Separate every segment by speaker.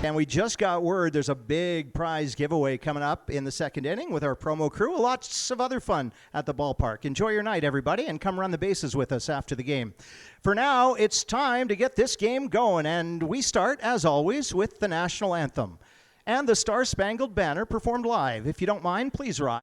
Speaker 1: And we just got word there's a big prize giveaway coming up in the second inning with our promo crew. Lots of other fun at the ballpark. Enjoy your night, everybody, and come run the bases with us after the game. For now, it's time to get this game going, and we start, as always, with the national anthem. And the Star-Spangled Banner performed live. If you don't mind, please rise.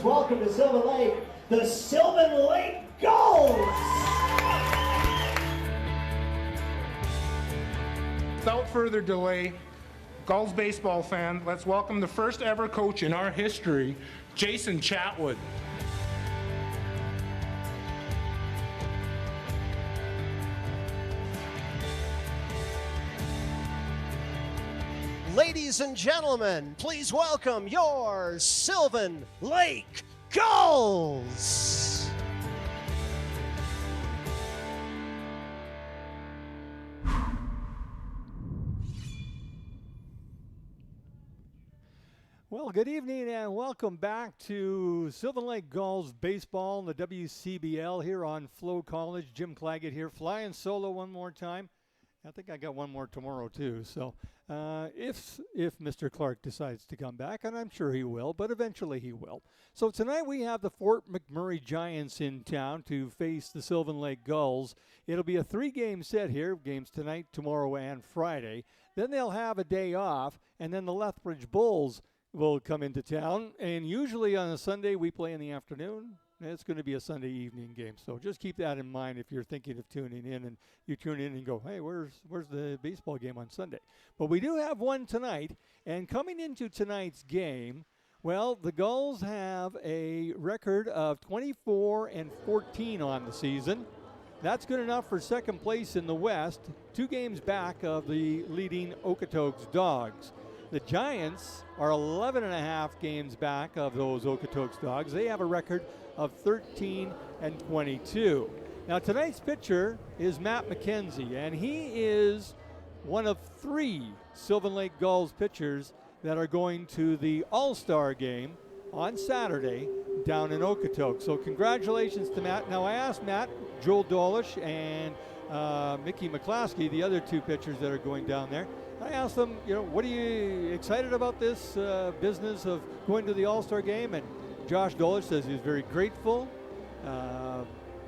Speaker 2: Welcome to Sylvan Lake, the Sylvan Lake Gulls!
Speaker 3: Without further delay, Gulls baseball fan, let's welcome the first ever coach in our history, Jason Chatwood.
Speaker 4: Ladies and gentlemen, please welcome your Sylvan Lake Gulls!
Speaker 5: Well, good evening and welcome back to Sylvan Lake Gulls baseball in the WCBL here on FloCollege. Jim Claggett here, flying solo one more time. I think I got one more tomorrow too. So if Mr. Clark decides to come back, and I'm sure he will, but eventually he will. So tonight we have the Fort McMurray Giants in town to face the Sylvan Lake Gulls. It'll be a 3-game set here, games tonight, tomorrow, and Friday. Then they'll have a day off, and then the Lethbridge Bulls will come into town. And usually on a Sunday we play in the afternoon. It's going to be a Sunday evening game, so just keep that in mind if you're thinking of tuning in and you tune in and go, hey, where's the baseball game on Sunday? But we do have one tonight, and coming into tonight's game, well, the Gulls have a record of 24-14 on the season. That's good enough for second place in the West, 2 games back of the leading Okotoks Dogs. The Giants are 11.5 games back of those Okotoks Dogs. They have a record of 13-22. Now tonight's pitcher is Matt McKenzie, and he is one of 3 Sylvan Lake Gulls pitchers that are going to the All-Star game on Saturday down in Okotoks. So congratulations to Matt. Now I asked Matt, Joel Dolish, and Mickey McClaskey, the other 2 pitchers that are going down there. I asked them, what are you excited about this business of going to the All-Star game? And Josh Dolish says he's very grateful.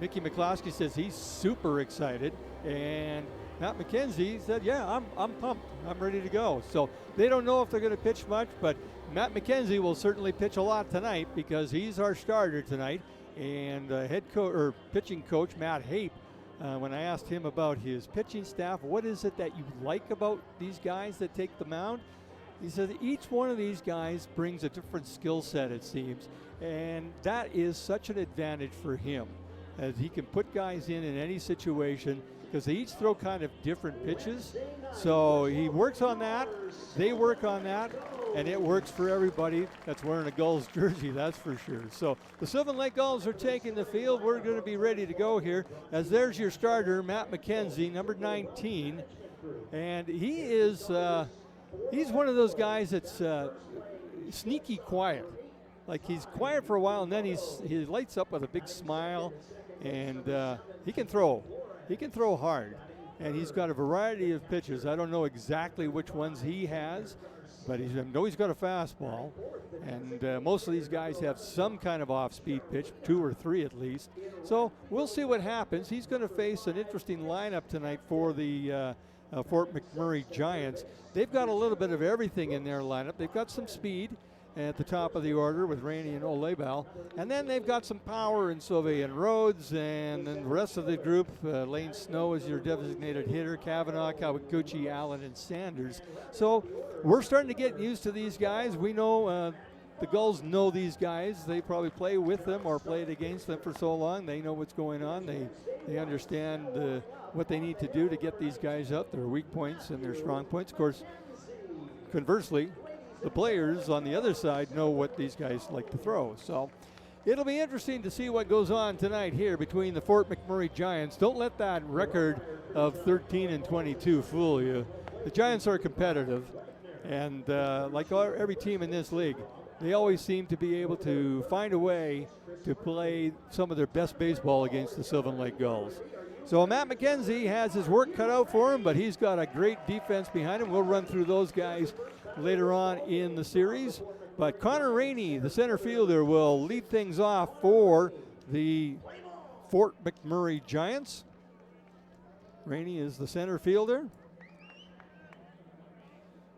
Speaker 5: Mickey McCloskey says he's super excited. And Matt McKenzie said, yeah, I'm pumped. I'm ready to go. So they don't know if they're going to pitch much, but Matt McKenzie will certainly pitch a lot tonight because he's our starter tonight. And head coach or pitching coach Matt Hape, when I asked him about his pitching staff, what is it that you like about these guys that take the mound? He said each one of these guys brings a different skill set, it seems, and that is such an advantage for him, as he can put guys in any situation because they each throw kind of different pitches. So he works on that, they work on that, and it works for everybody that's wearing a Gulls jersey, that's for sure. So the Sylvan Lake Gulls are taking the field. We're going to be ready to go here, as there's your starter, Matt McKenzie, number 19. And he is, he's one of those guys that's sneaky quiet. Like he's quiet for a while, and then he lights up with a big smile, and he can throw. He can throw hard. and he's got a variety of pitches. I don't know exactly which ones he has, but I know he's got a fastball, and most of these guys have some kind of off-speed pitch, 2 or 3 at least. So we'll see what happens. He's going to face an interesting lineup tonight for the Fort McMurray Giants. They've got a little bit of everything in their lineup. They've got some speed at the top of the order with Rainey and Olebal, and then they've got some power in Sauvé and Rhodes, and then the rest of the group, Lane Snow is your designated hitter, Kavanaugh, Kawaguchi, Allen, and Sanders. So we're starting to get used to these guys. We know the Gulls know these guys. They probably play with them or played against them for so long. They know what's going on. They understand what they need to do to get these guys up, their weak points and their strong points. Of course, conversely, the players on the other side know what these guys like to throw. So it'll be interesting to see what goes on tonight here between the Fort McMurray Giants. Don't let that record of 13-22 fool you. The Giants are competitive, and like every team in this league, they always seem to be able to find a way to play some of their best baseball against the Sylvan Lake Gulls. So Matt McKenzie has his work cut out for him, but he's got a great defense behind him. We'll run through those guys later on in the series. But Connor Rainey, the center fielder, will lead things off for the Fort McMurray Giants. Rainey is the center fielder,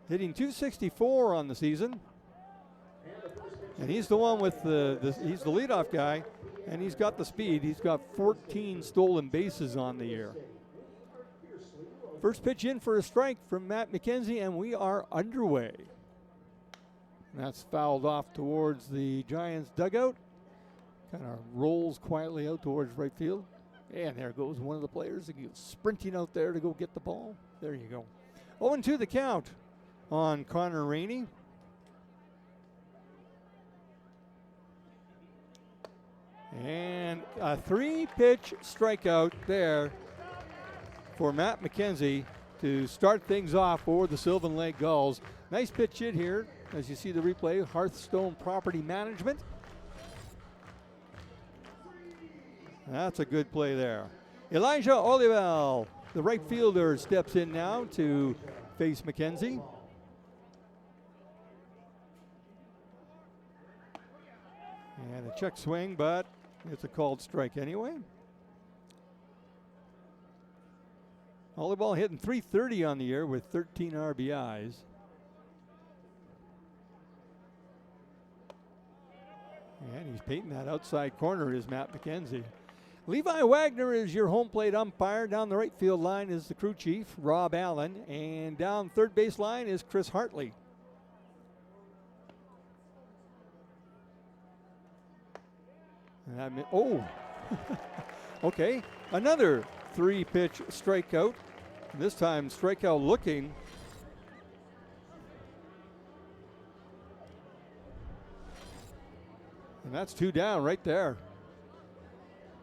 Speaker 5: hitting .264 on the season. And he's the one with he's the leadoff guy, and he's got the speed. He's got 14 stolen bases on the year. First pitch in for a strike from Matt McKenzie, and we are underway. And that's fouled off towards the Giants dugout. Kind of rolls quietly out towards right field. And there goes one of the players sprinting out there to go get the ball. There you go. 0-2 the count on Connor Rainey. And a 3-pitch strikeout there for Matt McKenzie to start things off for the Sylvan Lake Gulls. Nice pitch hit here, as you see the replay, Hearthstone Property Management. That's a good play there. Elijah Olebal, the right fielder, steps in now to face McKenzie. And a check swing, but it's a called strike anyway. Olebal hitting .330 on the year with 13 RBIs. And he's painting that outside corner is Matt McKenzie. Levi Wagner is your home plate umpire. Down the right field line is the crew chief, Rob Allen. And down third base line is Chris Hartley. Okay, another 3-pitch strikeout. This time strikeout looking. And that's 2 down right there.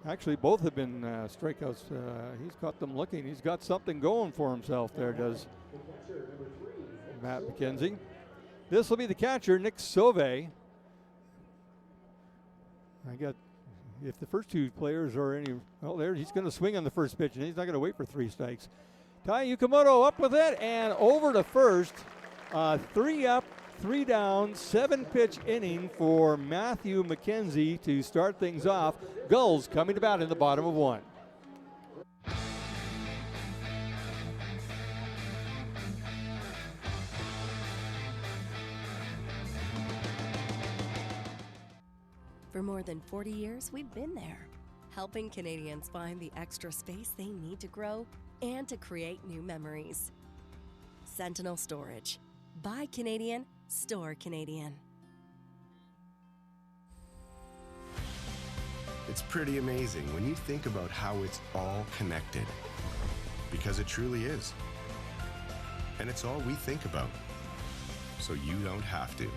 Speaker 5: Actually, both have been strikeouts. He's got them looking. He's got something going for himself there, does Matt McKenzie. This will be the catcher, Nick Sauvé. If the first 2 players are any, there, he's going to swing on the first pitch, and he's not going to wait for 3 strikes. Tai Yukamoto up with it and over to first. 3 up, 3 down, 7-pitch inning for Matthew McKenzie to start things off. Gulls coming to bat in the bottom of 1.
Speaker 6: For more than 40 years, we've been there, helping Canadians find the extra space they need to grow and to create new memories. Sentinel Storage. Buy Canadian, store Canadian.
Speaker 7: It's pretty amazing when you think about how it's all connected, because it truly is. And it's all we think about, so you don't have to.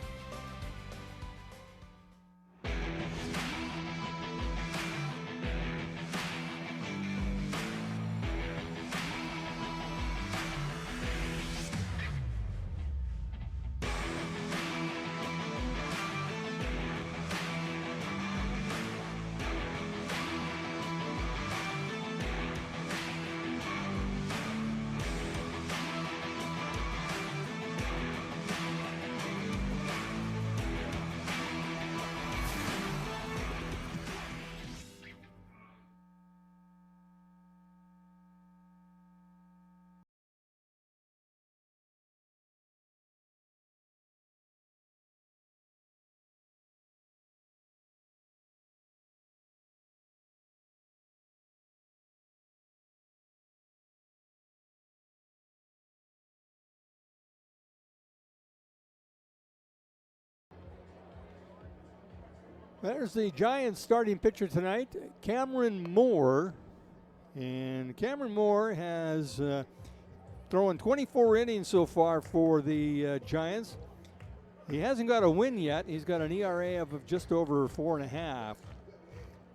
Speaker 5: There's the Giants starting pitcher tonight, Cameron Moore. And Cameron Moore has thrown 24 innings so far for the Giants. He hasn't got a win yet. He's got an ERA of just over 4.5.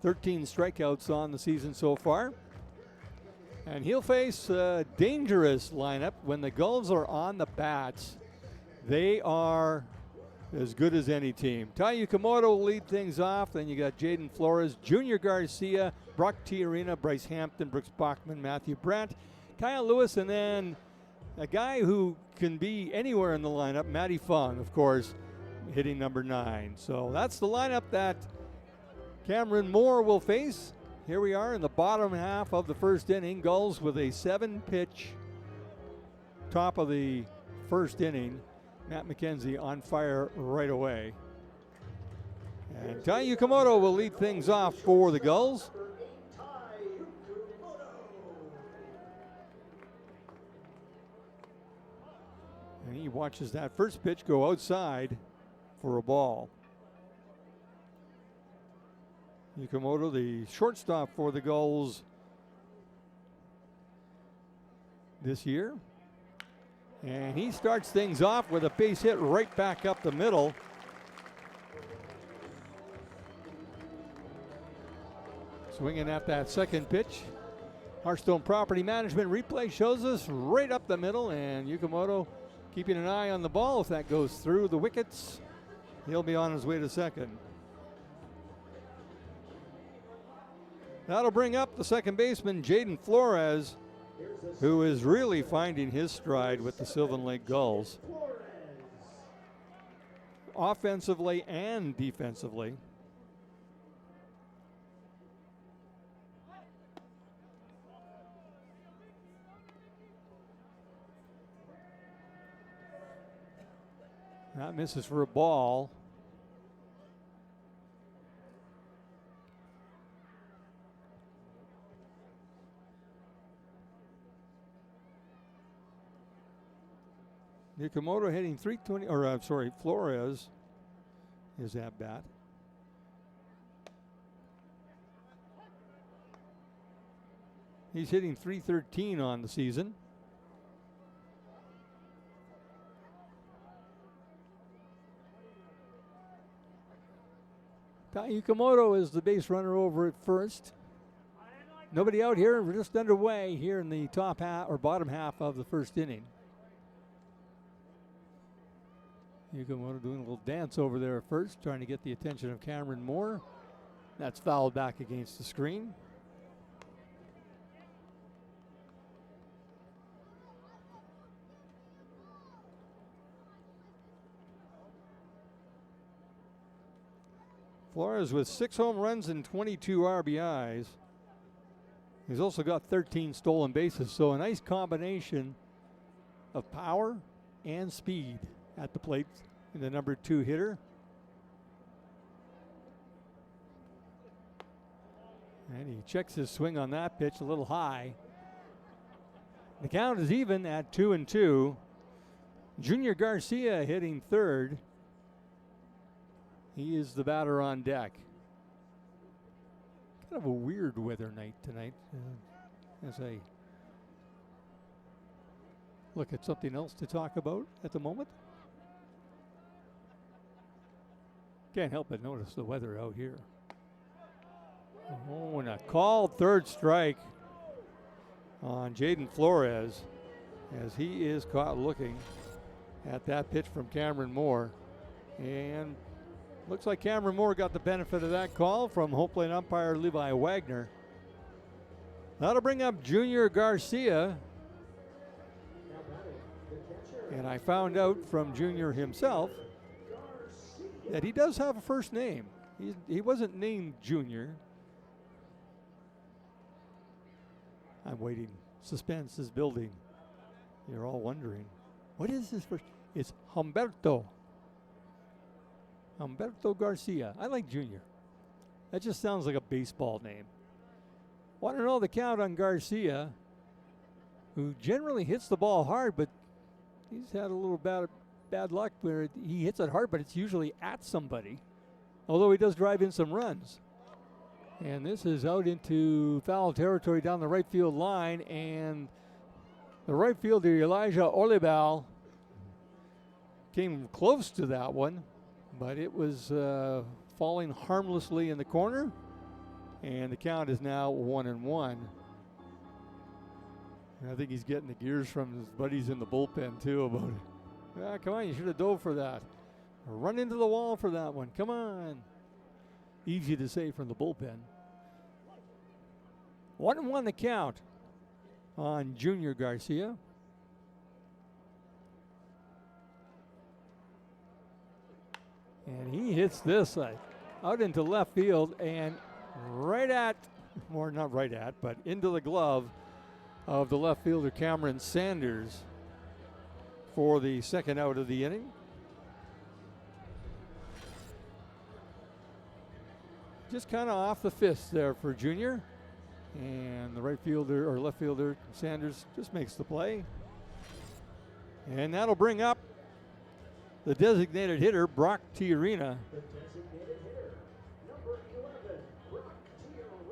Speaker 5: 13 strikeouts on the season so far. And he'll face a dangerous lineup when the Gulls are on the bats. They are as good as any team. Tai Yukamoto will lead things off. Then you got Jaden Flores, Junior Garcia, Brock Tiarina, Bryce Hampton, Brooks Bachman, Matthew Brandt, Kyle Lewis, and then a guy who can be anywhere in the lineup, Matty Fung, of course, hitting number 9. So that's the lineup that Cameron Moore will face. Here we are in the bottom half of the first inning. Gulls with a 7-pitch top of the first inning. Matt McKenzie on fire right away. And Tai Yukamoto will lead things off for the Gulls. And he watches that first pitch go outside for a ball. Yukamoto, the shortstop for the Gulls this year. And he starts things off with a base hit right back up the middle. Swinging at that second pitch. Hearthstone Property Management replay shows us right up the middle, and Yukamoto keeping an eye on the ball. If that goes through the wickets, he'll be on his way to second. That'll bring up the second baseman, Jaden Flores, who is really finding his stride with the Sylvan Lake Gulls, offensively and defensively. That misses for a ball. Yukamoto hitting 320, or I'm sorry, Flores is at bat. He's hitting 313 on the season. Tai Yukamoto is the base runner over at first. Nobody out here. We're just underway here in the top half or bottom half of the first inning. Yukamoto doing a little dance over there at first, trying to get the attention of Cameron Moore. That's fouled back against the screen. Flores with 6 home runs and 22 RBIs. He's also got 13 stolen bases, so a nice combination of power and speed at the plate in the number 2 hitter. And he checks his swing on that pitch a little high. The count is even at 2-2. Junior Garcia hitting third. He is the batter on deck. Kind of a weird weather night tonight. As I look at something else to talk about at the moment. Can't help but notice the weather out here. Oh, and a called third strike on Jaden Flores as he is caught looking at that pitch from Cameron Moore. And looks like Cameron Moore got the benefit of that call from home plate umpire Levi Wagner. That'll bring up Junior Garcia. And I found out from Junior himself that he does have a first name. He wasn't named Junior. I'm waiting. Suspense is building. You're all wondering, what is his first? It's Humberto. Humberto Garcia. I like Junior. That just sounds like a baseball name. Want to know the count on Garcia, who generally hits the ball hard, but he's had a little bad luck where he hits it hard, but it's usually at somebody. although he does drive in some runs. And this is out into foul territory down the right field line, and the right fielder Elijah Olibal came close to that one, but it was falling harmlessly in the corner, and the count is now 1-1. I think he's getting the gears from his buddies in the bullpen too about it. Ah, come on, you should have dove for that. Run into the wall for that one. Come on. Easy to say from the bullpen. 1-1 the count on Junior Garcia. And he hits this out into left field and right at, or not right at, but into the glove of the left fielder Cameron Sanders for the second out of the inning. Just kind of off the fist there for Junior. And the right fielder or left fielder Sanders just makes the play. And that'll bring up the designated hitter, Brock Tiarina.
Speaker 2: The designated hitter, number 11, Brock Tiarina.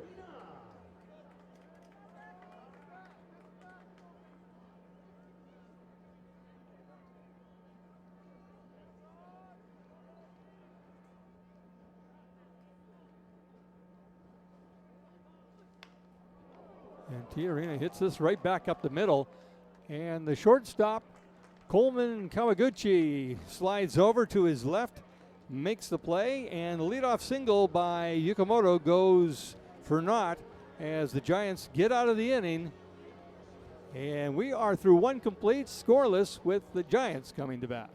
Speaker 5: And Tiarina hits this right back up the middle. And the shortstop, Coleman Kawaguchi, slides over to his left, makes the play, and the leadoff single by Yukamoto goes for naught as the Giants get out of the inning. And we are through one complete, scoreless, with the Giants coming to bat.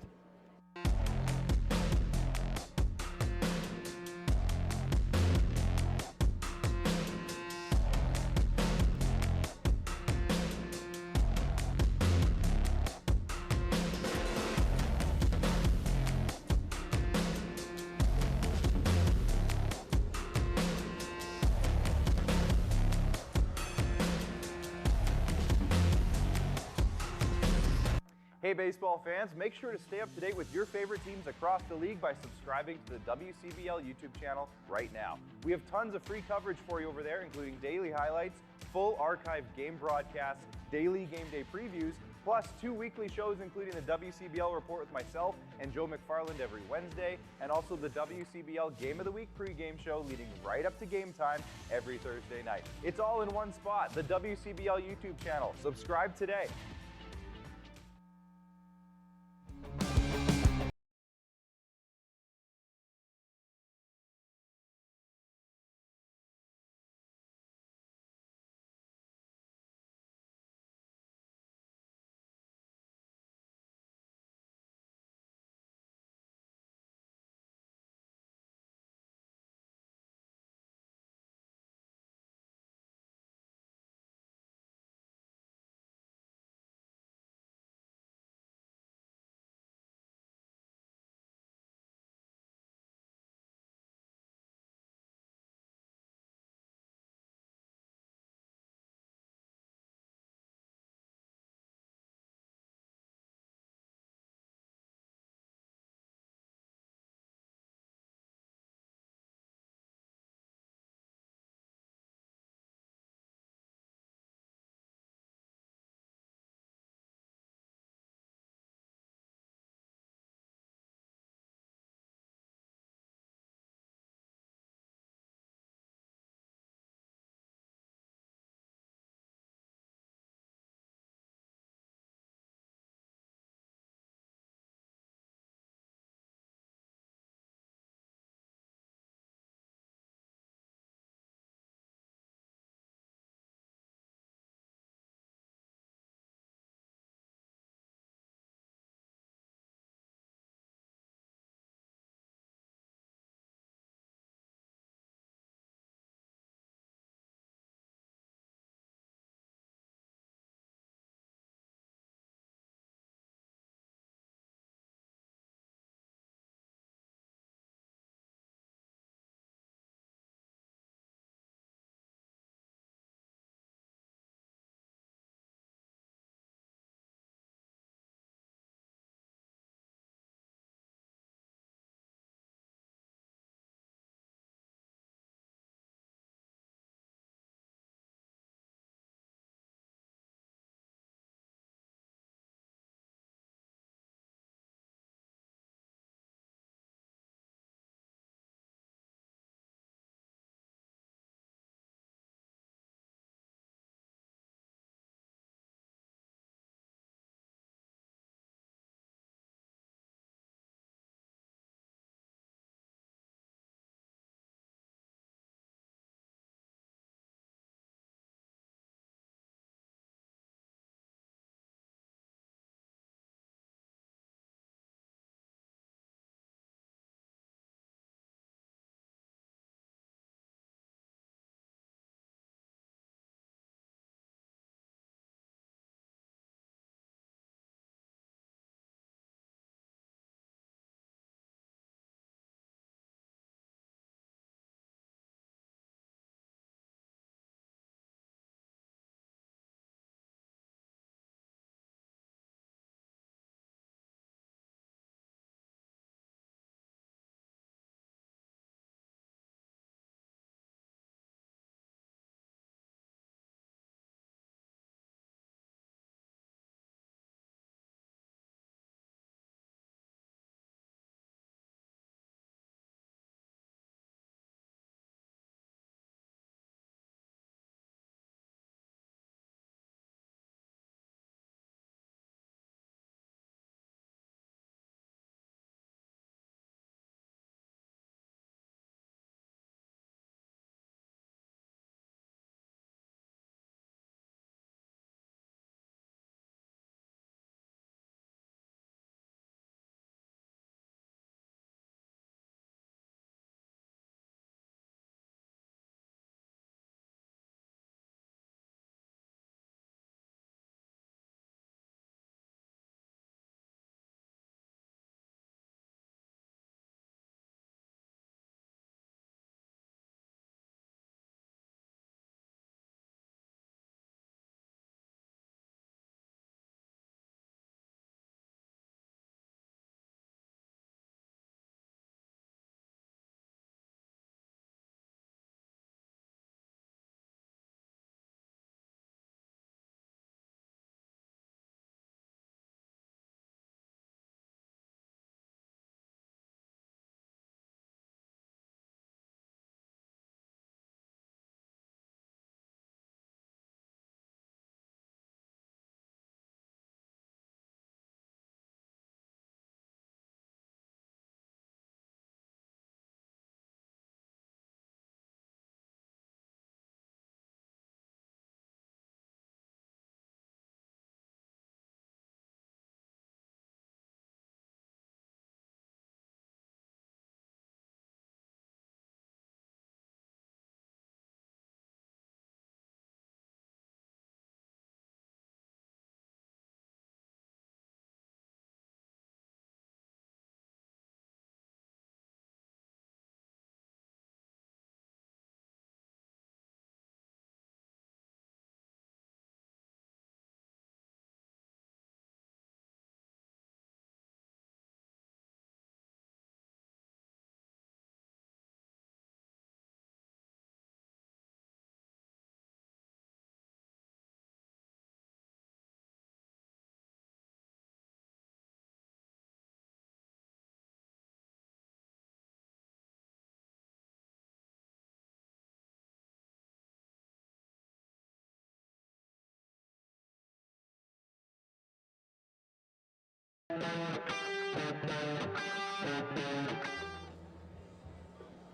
Speaker 8: Hey baseball fans, make sure to stay up to date with your favorite teams across the league by subscribing to the WCBL YouTube channel right now. We have tons of free coverage for you over there, including daily highlights, full archived game broadcasts, daily game day previews, plus 2 weekly shows including the WCBL Report with myself and Joe McFarland every Wednesday, and also the WCBL Game of the Week pregame show leading right up to game time every Thursday night. It's all in one spot, the WCBL YouTube channel. Subscribe today.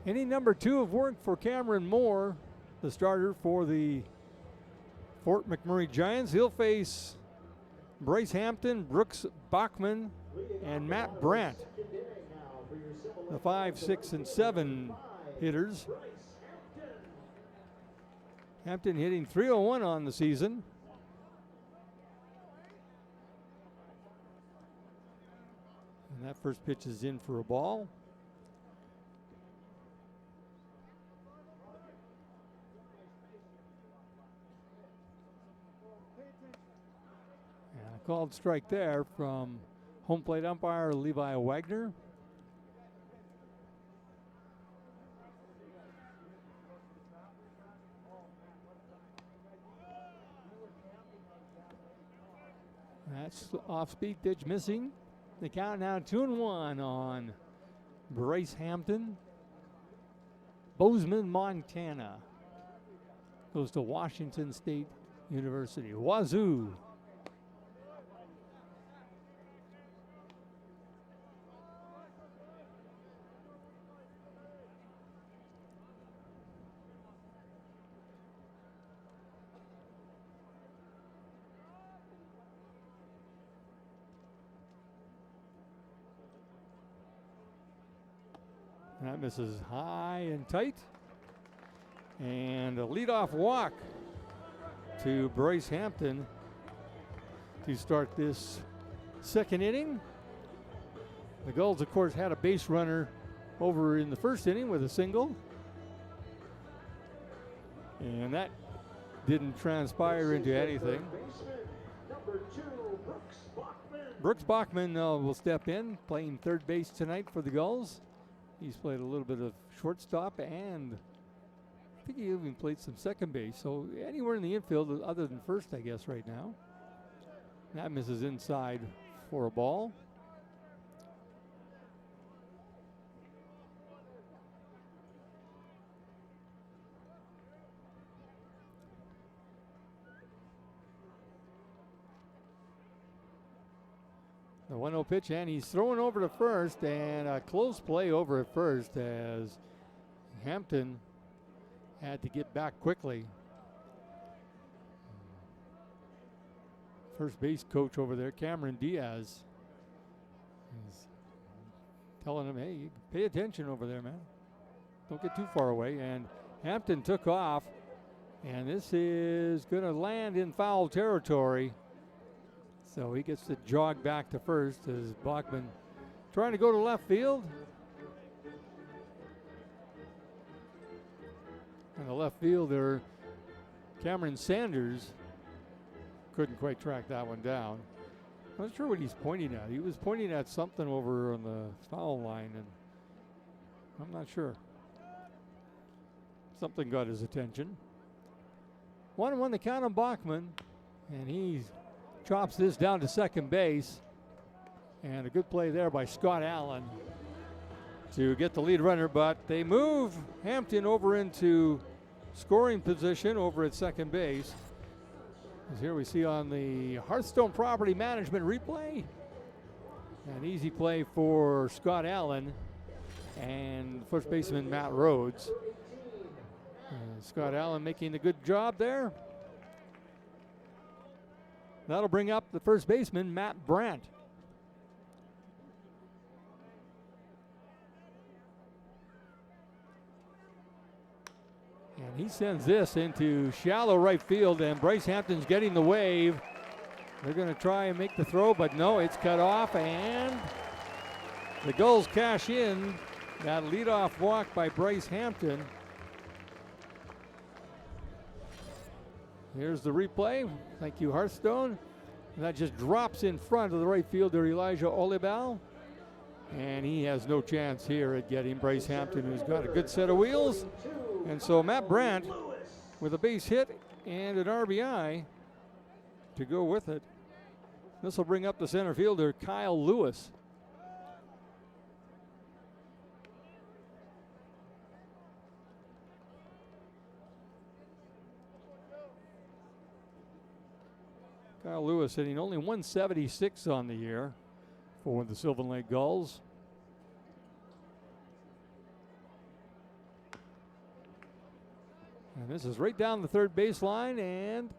Speaker 5: Inning number 2 of work for Cameron Moore, the starter for the Fort McMurray Giants. He'll face Bryce Hampton, Brooks Bachman, and Matt Brandt, the 5, 6, and 7 hitters. Hampton hitting .301 on the season. And that first pitch is in for a ball. And a called strike there from home plate umpire Levi Wagner. That's off-speed pitch missing. The count now 2-1 on Bryce Hampton. Bozeman, Montana goes to Washington State University. Wazoo. That misses high and tight. And a leadoff walk to Bryce Hampton to start this second inning. The Gulls, of course, had a base runner over in the first inning with a single. And that didn't transpire into anything. Brooks Bachman will step in, playing third base tonight for the Gulls. He's played a little bit of shortstop, and I think he even played some second base. So anywhere in the infield other than first, I guess, right now. That misses inside for a ball. The 1-0 pitch, and he's throwing over to first, and a close play over at first as Hampton had to get back quickly. First base coach over there, Cameron Diaz, is telling him, hey, pay attention over there, man. Don't get too far away. And Hampton took off, and this is going to land in foul territory. So he gets to jog back to first as Bachman trying to go to left field. And the left fielder, Cameron Sanders, couldn't quite track that one down. I'm not sure what he's pointing at. He was pointing at something over on the foul line, and I'm not sure. Something got his attention. 1-1 the count on Bachman, and he's chops this down to second base. And a good play there by Scott Allen to get the lead runner, but they move Hampton over into scoring position over at second base. As here we see on the Hearthstone Property Management replay. An easy play for Scott Allen and first baseman Matt Rhodes. Scott Allen making a good job there. That'll bring up the first baseman, Matt Brandt. And he sends this into shallow right field, and Bryce Hampton's getting the wave. They're going to try and make the throw, but no, it's cut off, and the Gulls cash in that leadoff walk by Bryce Hampton. Here's the replay. Thank you, Hearthstone. And that just drops in front of the right fielder, Elijah Olibal. And he has no chance here at getting Bryce Hampton, who's got a good set of wheels. And so Matt Brandt with a base hit and an RBI to go with it. This will bring up the center fielder, Kyle Lewis. Kyle Lewis hitting only 176 on the year for the Sylvan Lake Gulls. And this is right down the third baseline, and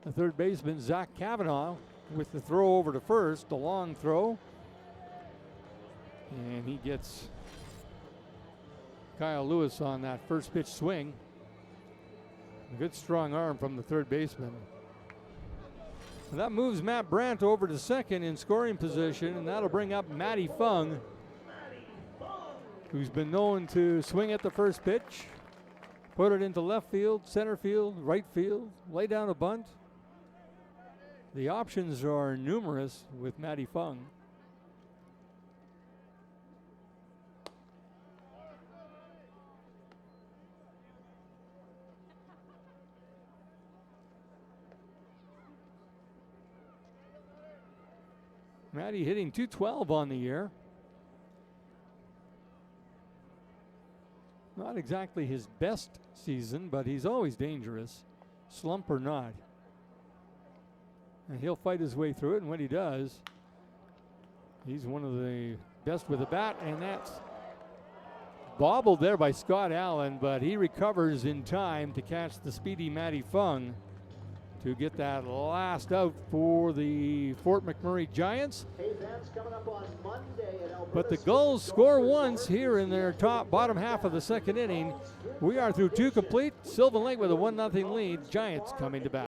Speaker 5: the third baseman, Zach Kavanaugh, with the throw over to first, a long throw. And he gets Kyle Lewis on that first pitch swing. A good strong arm from the third baseman. And that moves Matt Brandt over to second in scoring position, and that'll bring up Matty Fung, who's been known to swing at the first pitch, put it into left field, center field, right field, lay down a bunt. The options are numerous with Matty Fung. Matty hitting .212 on the year. Not exactly his best season, but he's always dangerous, slump or not. And he'll fight his way through it, and when he does, he's one of the best with a bat, and that's bobbled there by Scott Allen, but he recovers in time to catch the speedy Matty Fung to get that last out for the Fort McMurray Giants. But the Gulls score once here in their bottom half of the second inning. We are through 2 complete. Sylvan Lake with a 1-0 lead. Giants coming to bat.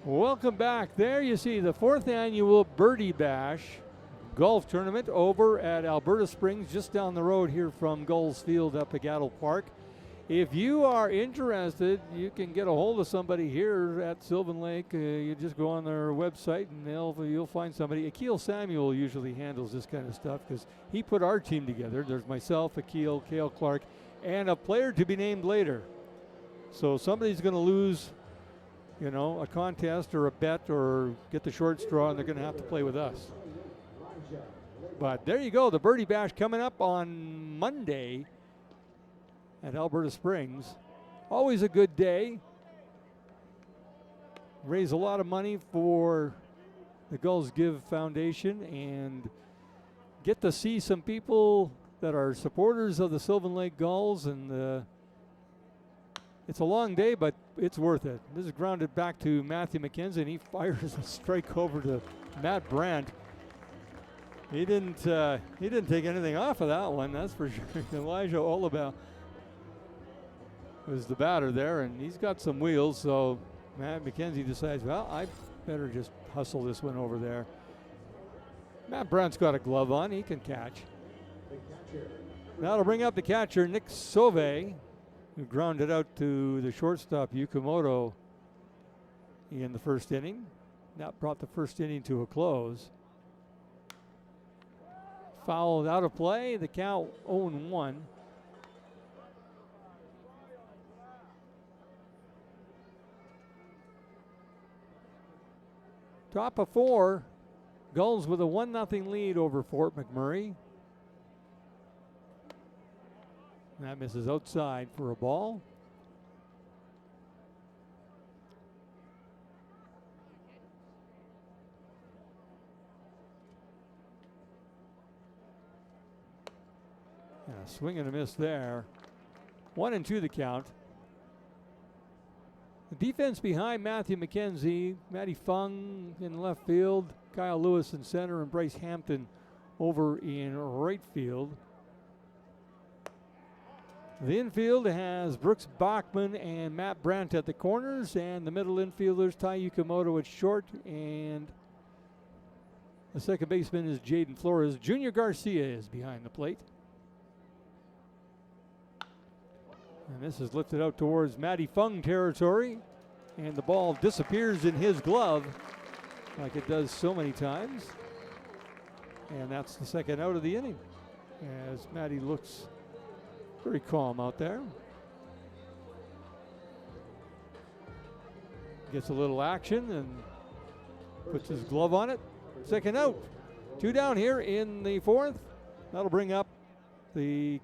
Speaker 5: Welcome back. There you see the 4th annual Birdie Bash golf tournament over at Alberta Springs, just down the road here from Gulls Field up at Gattle Park. If you are interested, you can get a hold of somebody here at Sylvan Lake. You just go on their website and you'll find somebody. Akil Samuel usually handles this kind of stuff because he put our team together. There's myself, Akil, Cale Clark, and a player to be named later. So somebody's going to lose, you know, a contest or a bet or get the short straw, and they're going to have to play with us. But there you go, the Birdie Bash coming up on Monday at Alberta Springs. Always a good day. Raise a lot of money for the Gulls Give Foundation and get to see some people that are supporters of the Sylvan Lake Gulls. And it's a long day, but it's worth it. This is grounded back to Matthew McKenzie, and he fires a strike over to Matt Brandt. He didn't take anything off of that one, that's for sure. Elijah Olabau was the batter there, and he's got some wheels, so Matt McKenzie decides, well, I better just hustle this one over there. Matt Brandt's got a glove on, he can catch. That'll bring up the catcher, Nick Sauve, who grounded out to the shortstop, Yukamoto, in the first inning. That brought the first inning to a close. Fouled out of play, the count 0-1. Top of 4, Gulls with a 1-0 lead over Fort McMurray. That misses outside for a ball. Swing and a miss there. 1-2 the count. The defense behind Matthew McKenzie, Matty Fung in left field, Kyle Lewis in center, and Bryce Hampton over in right field. The infield has Brooks Bachman and Matt Brandt at the corners, and the middle infielders, Ty Yukamoto at short, and the second baseman is Jaden Flores. Junior Garcia is behind the plate. And this is lifted out towards Matty Fung territory, and the ball disappears in his glove like it does so many times. And that's the second out of the inning as Matty looks very calm out there. Gets a little action and puts his glove on it. Second out. 2 down here in the 4th. That'll bring up the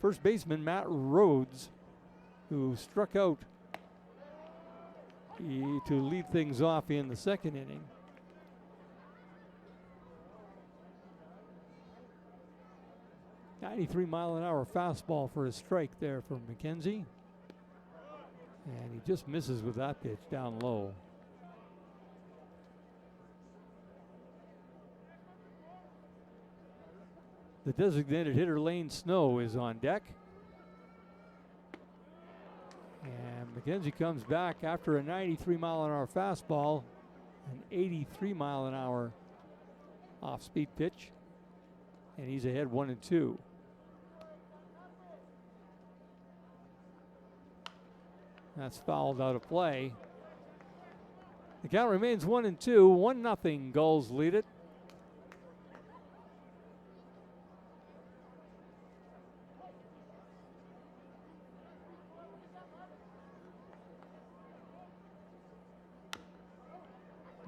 Speaker 5: first baseman, Matt Rhodes, who struck out to lead things off in the second inning. .93-mile-an-hour fastball for a strike there from McKenzie. And he just misses with that pitch down low. The designated hitter, Lane Snow, is on deck. And McKenzie comes back after a 93-mile-an-hour fastball, an 83-mile-an-hour off-speed pitch, and he's ahead 1-2. That's fouled out of play. The count remains 1-2, 1-0. Gulls lead it.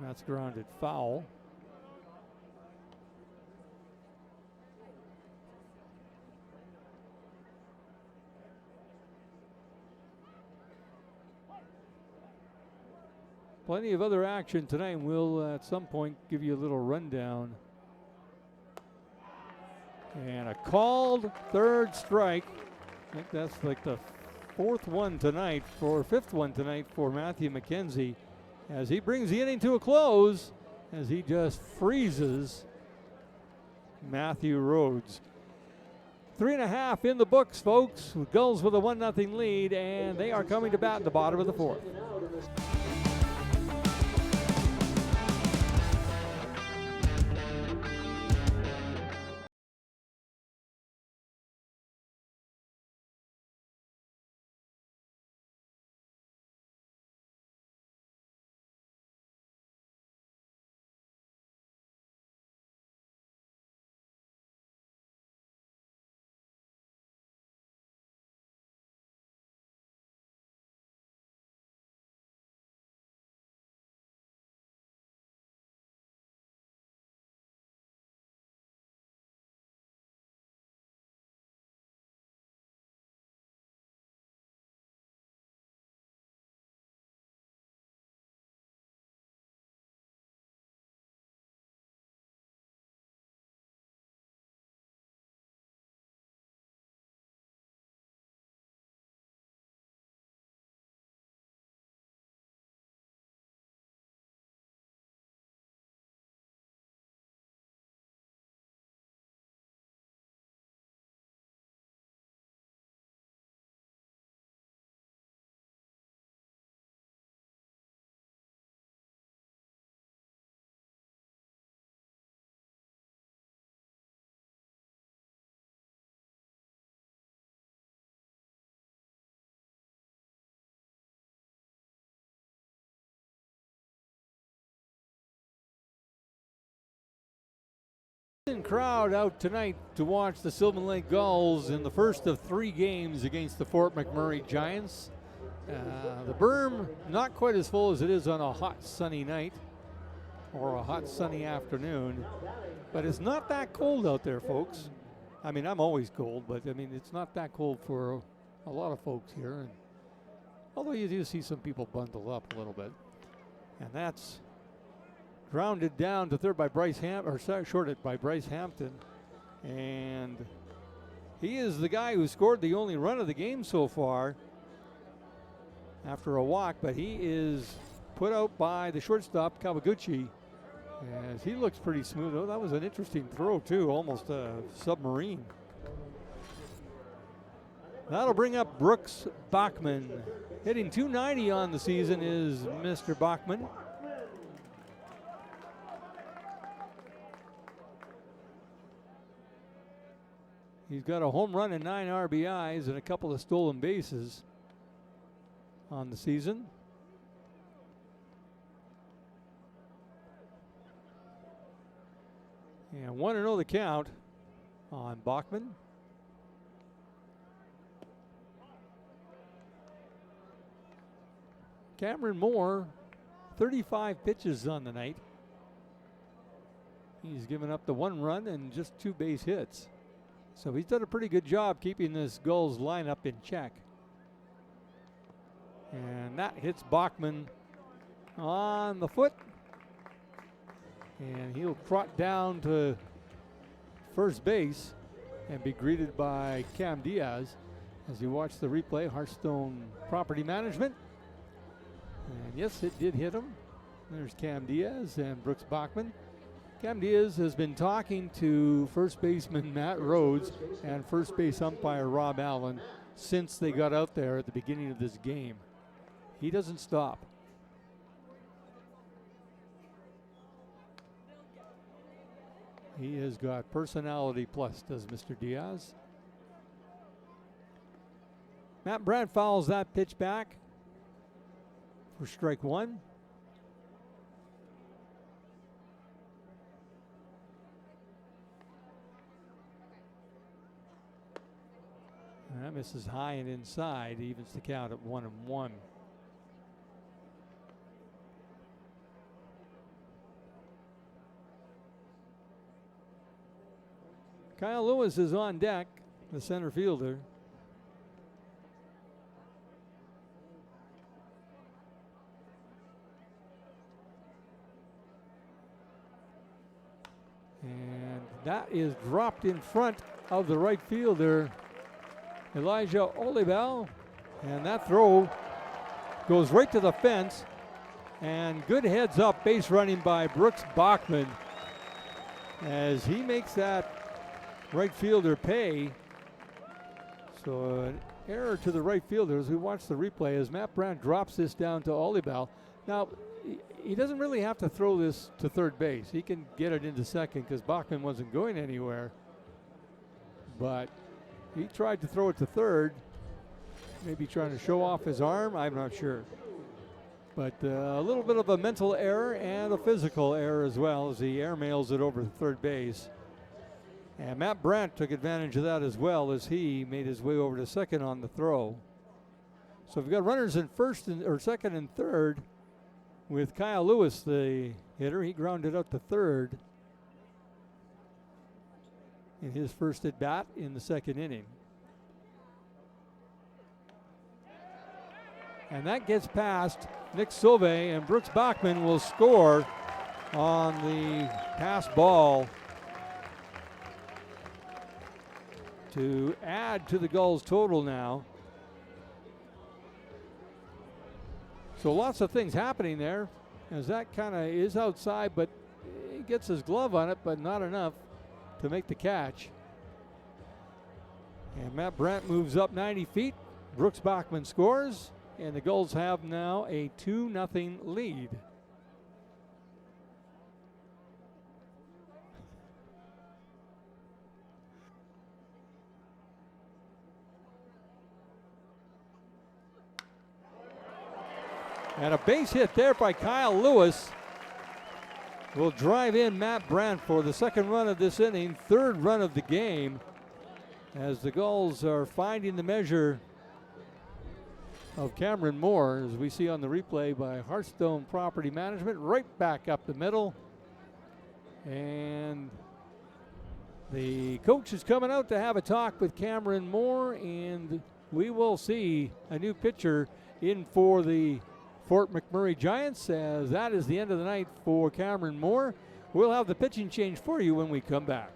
Speaker 5: That's grounded foul. Plenty of other action tonight. We'll at some point give you a little rundown. And a called third strike. I think that's like the fifth one tonight for Matthew McKenzie, as he brings the inning to a close, as he just freezes Matthew Rhodes. 3.5 in the books, folks. Gulls with a 1-0 lead, and they are coming to bat in the bottom of the 4th. Crowd out tonight to watch the Sylvan Lake Gulls in the first of 3 games against the Fort McMurray Giants. The berm not quite as full as it is on a hot sunny night or a hot sunny afternoon, but it's not that cold out there, folks. I mean, I'm always cold, but I mean, it's not that cold for a lot of folks here. And although you do see some people bundle up a little bit, and that's grounded down to third by shorted by Bryce Hampton. And he is the guy who scored the only run of the game so far after a walk, but he is put out by the shortstop, Kawaguchi, as he looks pretty smooth. Oh, that was an interesting throw too, almost a submarine. That'll bring up Brooks Bachman. Hitting .290 on the season is Mr. Bachman. He's got a home run and 9 RBIs and a couple of stolen bases on the season. And 1-0 the count on Bachman. Cameron Moore, 35 pitches on the night. He's given up the 1 run and just 2 base hits. So he's done a pretty good job keeping this Gulls lineup in check. And that hits Bachman on the foot. And he'll trot down to first base and be greeted by Cam Diaz as you watch the replay. Hearthstone Property Management. And yes, it did hit him. There's Cam Diaz and Brooks Bachman. Cam Diaz has been talking to first baseman Matt Rhodes and first base umpire Rob Allen since they got out there at the beginning of this game. He doesn't stop. He has got personality plus, does Mr. Diaz. Matt Brandt fouls that pitch back for strike 1. And that misses high and inside, evens the count at 1-1. Kyle Lewis is on deck, the center fielder. And that is dropped in front of the right fielder, Elijah Olibel. And that throw goes right to the fence. And good heads up base running by Brooks Bachman as he makes that right fielder pay. So an error to the right fielder as we watch the replay as Matt Brandt drops this down to Olibel. Now, he doesn't really have to throw this to third base. He can get it into second because Bachman wasn't going anywhere. But he tried to throw it to third, maybe trying to show off his arm. I'm not sure. But a little bit of a mental error and a physical error as well as he airmails it over to third base. And Matt Brandt took advantage of that as well as he made his way over to second on the throw. So we've got runners in second and third with Kyle Lewis, the hitter. He grounded out to third in his first at bat in the second inning. And that gets past Nick Sylvan, and Brooks Bachman will score on the pass ball to add to the Gulls total now. So lots of things happening there as that kind of is outside, but he gets his glove on it, but not enough to make the catch. And Matt Brandt moves up 90 feet. Brooks Bachman scores, and the Gulls have now a 2-0 lead. And a base hit there by Kyle Lewis. will drive in Matt Brandt for the second run of this inning, third run of the game, as the Gulls are finding the measure of Cameron Moore, as we see on the replay by Hearthstone Property Management, right back up the middle. And the coach is coming out to have a talk with Cameron Moore, and we will see a new pitcher in for the Fort McMurray Giants, as that is the end of the night for Cameron Moore. We'll have the pitching change for you when we come back.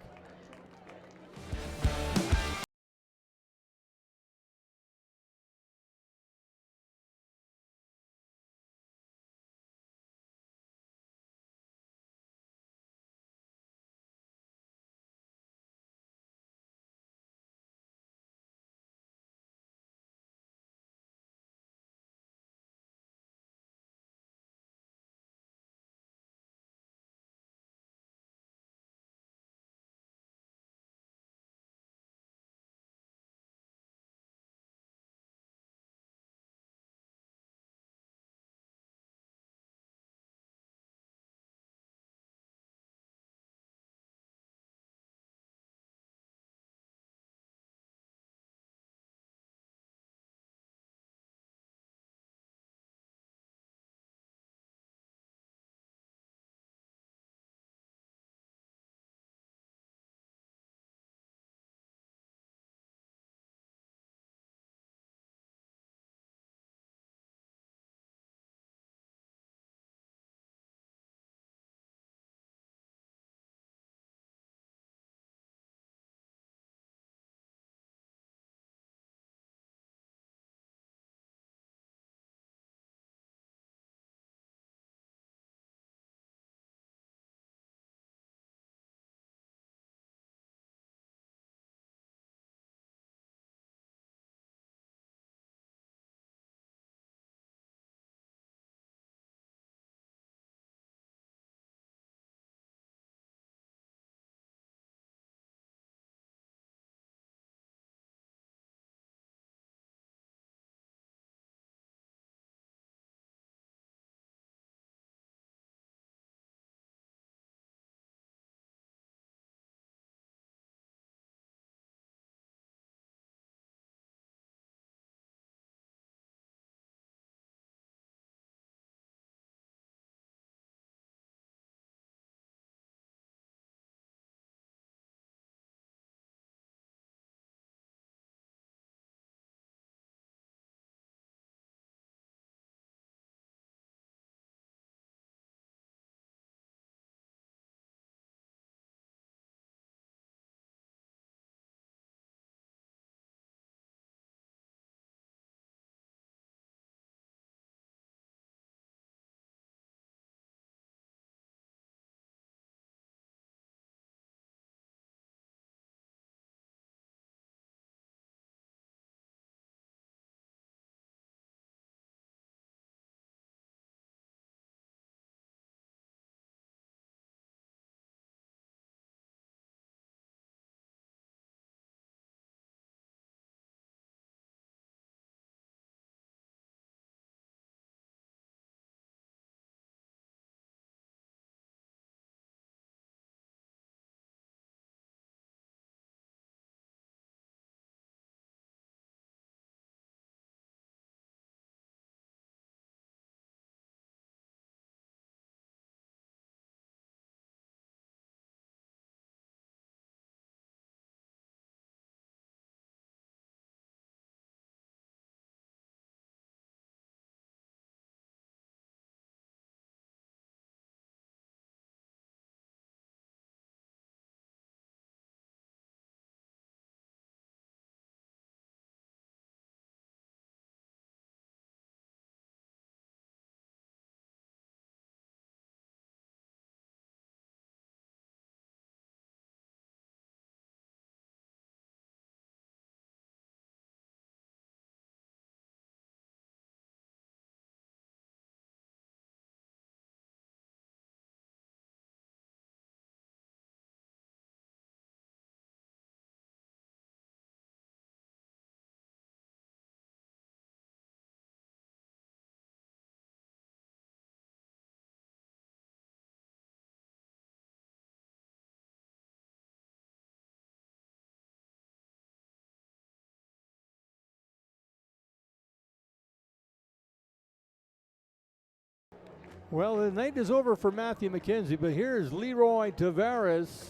Speaker 5: Well, the night is over for Matthew McKenzie, but here's Leroy Tavares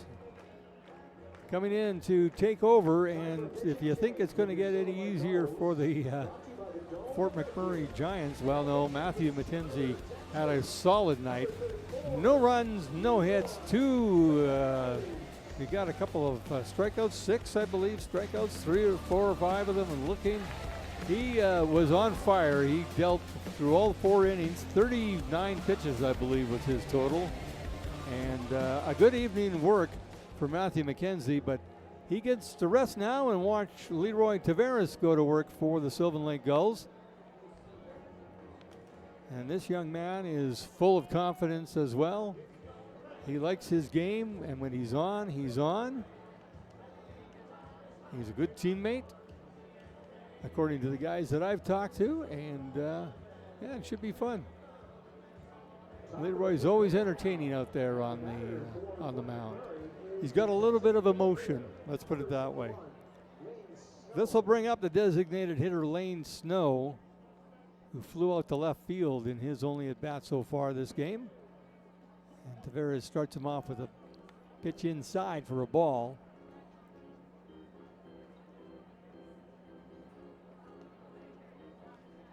Speaker 5: coming in to take over. And if you think it's going to get any easier for the Fort McMurray Giants, well, no, Matthew McKenzie had a solid night. No runs, no hits, he got a couple of strikeouts, 6, I believe, strikeouts, 3 or 4 or 5 of them, and looking. He was on fire. He dealt through all 4 innings, 39 pitches, I believe, was his total. And a good evening work for Matthew McKenzie, but he gets to rest now and watch Leroy Tavares go to work for the Sylvan Lake Gulls. And this young man is full of confidence as well. He likes his game, and when he's on, he's on. He's a good teammate, according to the guys that I've talked to, and yeah, it should be fun. Leroy's always entertaining out there on the mound. He's got a little bit of emotion, let's put it that way. This will bring up the designated hitter Lane Snow, who flew out to left field in his only at bat so far this game. And Tavares starts him off with a pitch inside for a ball.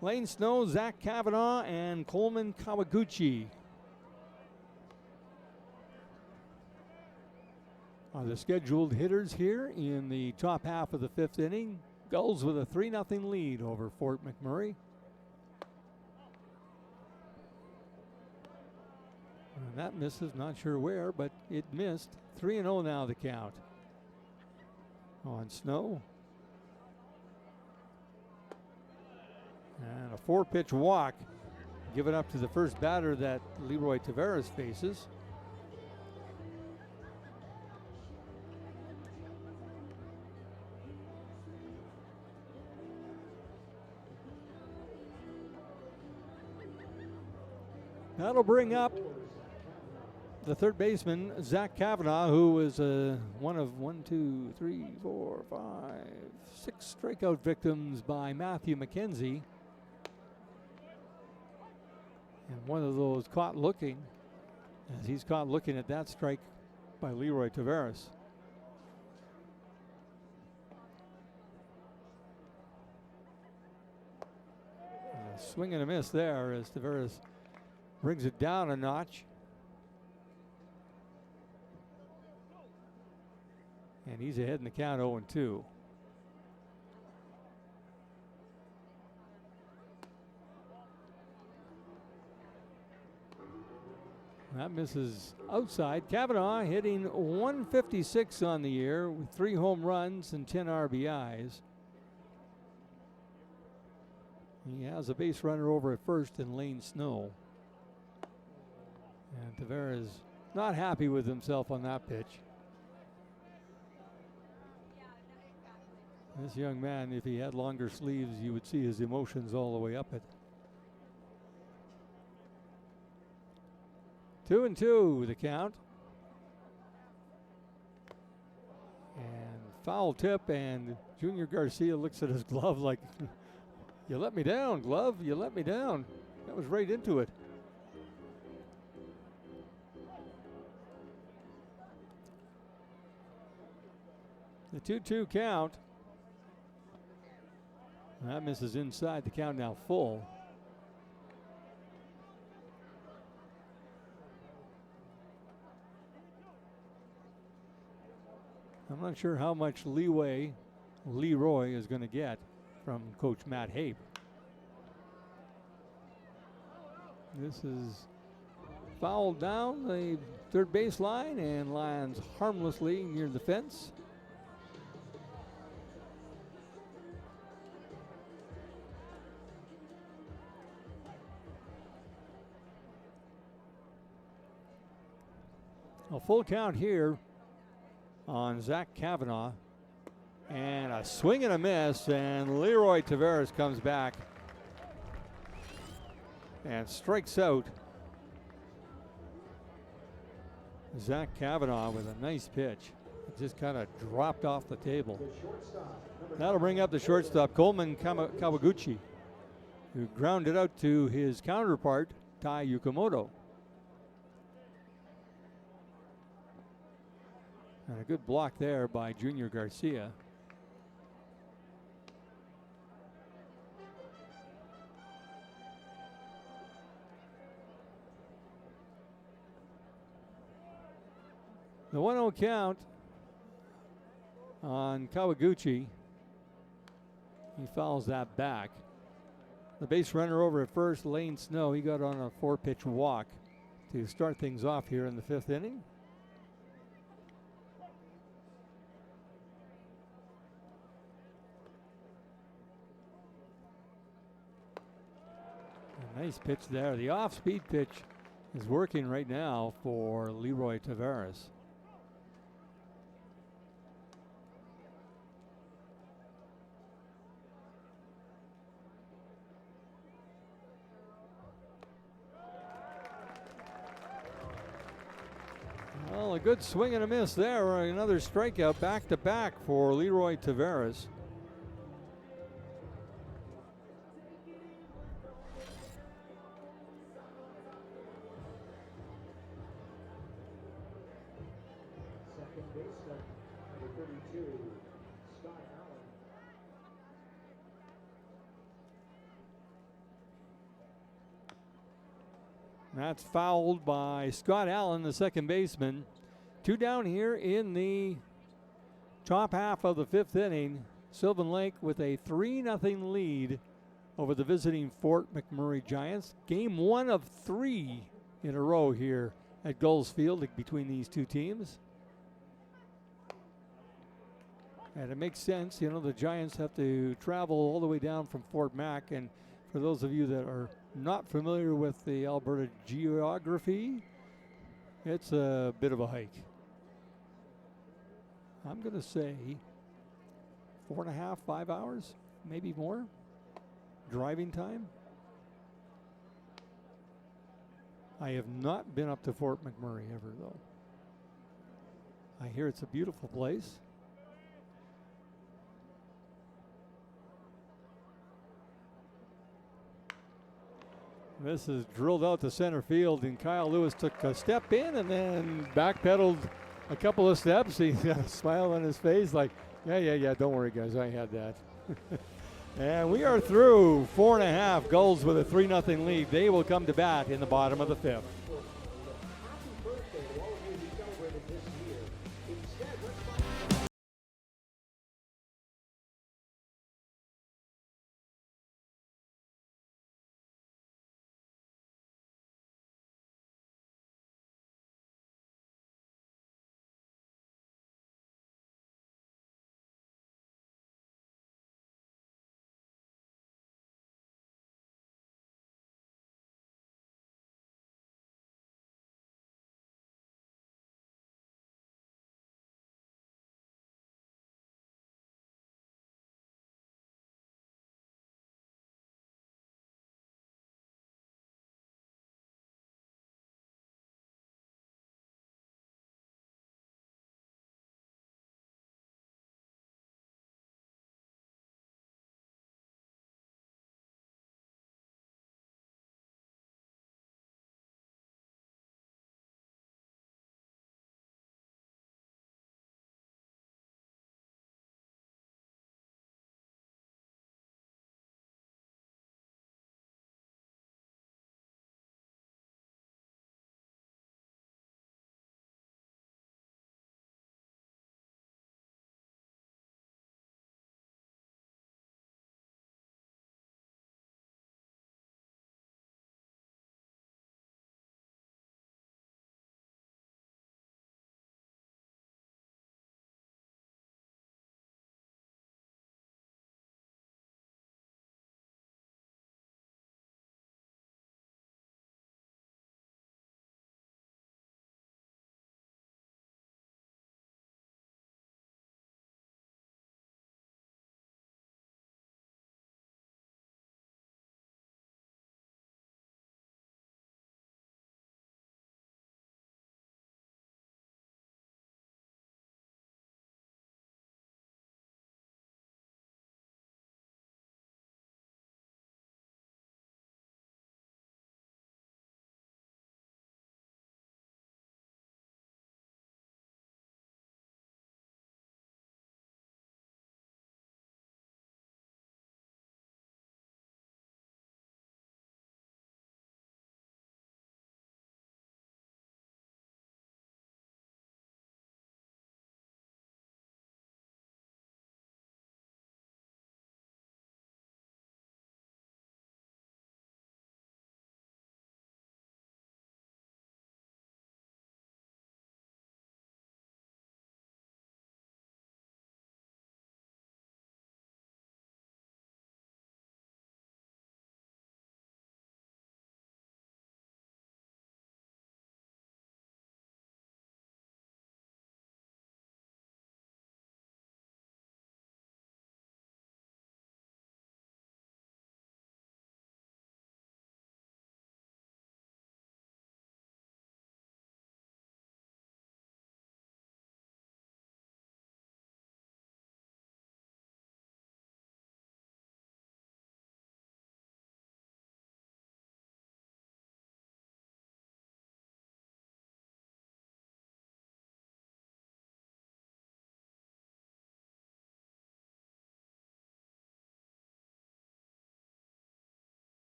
Speaker 5: Lane Snow, Zach Kavanaugh, and Coleman Kawaguchi are the scheduled hitters here in the top half of the 5th inning. Gulls with a 3-0 lead over Fort McMurray. And that misses, not sure where, but it missed. 3-0 now the count on Snow. And a 4-pitch walk given up to the first batter that Leroy Tavares faces. That'll bring up the third baseman, Zach Kavanaugh, who was one of 6 strikeout victims by Matthew McKenzie. And one of those caught looking, as he's caught looking at that strike by Leroy Tavares. And a swing and a miss there as Tavares brings it down a notch. And he's ahead in the count 0-2. That misses outside. Kavanaugh hitting 156 on the year with 3 home runs and 10 RBIs. He has a base runner over at first in Lane Snow. And Tavares not happy with himself on that pitch. This young man, if he had longer sleeves, you would see his emotions all the way up it. 2-2 the count. And foul tip, and Junior Garcia looks at his glove like, you let me down, glove, you let me down. That was right into it. The 2-2 count. That misses inside. The count now full. I'm not sure how much leeway Leroy is going to get from Coach Matt Hape. This is fouled down the third base line and lands harmlessly near the fence. A full count here on Zach Kavanaugh, and a swing and a miss, and Leroy Tavares comes back and strikes out Zach Kavanaugh with a nice pitch. It just kind of dropped off the table. That'll bring up the shortstop, Coleman Kawaguchi, who grounded out to his counterpart, Tai Yukamoto. And a good block there by Junior Garcia. The 1-0 count on Kawaguchi. He fouls that back. The base runner over at first, Lane Snow, he got on a 4-pitch walk to start things off here in the 5th inning. A nice pitch there. The off-speed pitch is working right now for Leroy Tavares. Well, a good swing and a miss there. Another strikeout back-to-back for Leroy Tavares.
Speaker 2: Second baseman, number 32, Scott Allen.
Speaker 5: That's fouled by Scott Allen, the second baseman. 2 down here in the top half of the 5th inning. Sylvan Lake with a 3-0 lead over the visiting Fort McMurray Giants. Game 1 of 3 in a row here at Gulls Field between these two teams. And it makes sense, you know, the Giants have to travel all the way down from Fort Mac. And for those of you that are not familiar with the Alberta geography, it's a bit of a hike. I'm going to say 4.5, 5 hours, maybe more driving time. I have not been up to Fort McMurray ever, though. I hear it's a beautiful place. This is drilled out to center field, and Kyle Lewis took a step in and then backpedaled a couple of steps. He got a smile on his face like, yeah, don't worry, guys, I had that. And we are through 4.5. Gulls with a 3-0 lead. They will come to bat in the bottom of the 5th.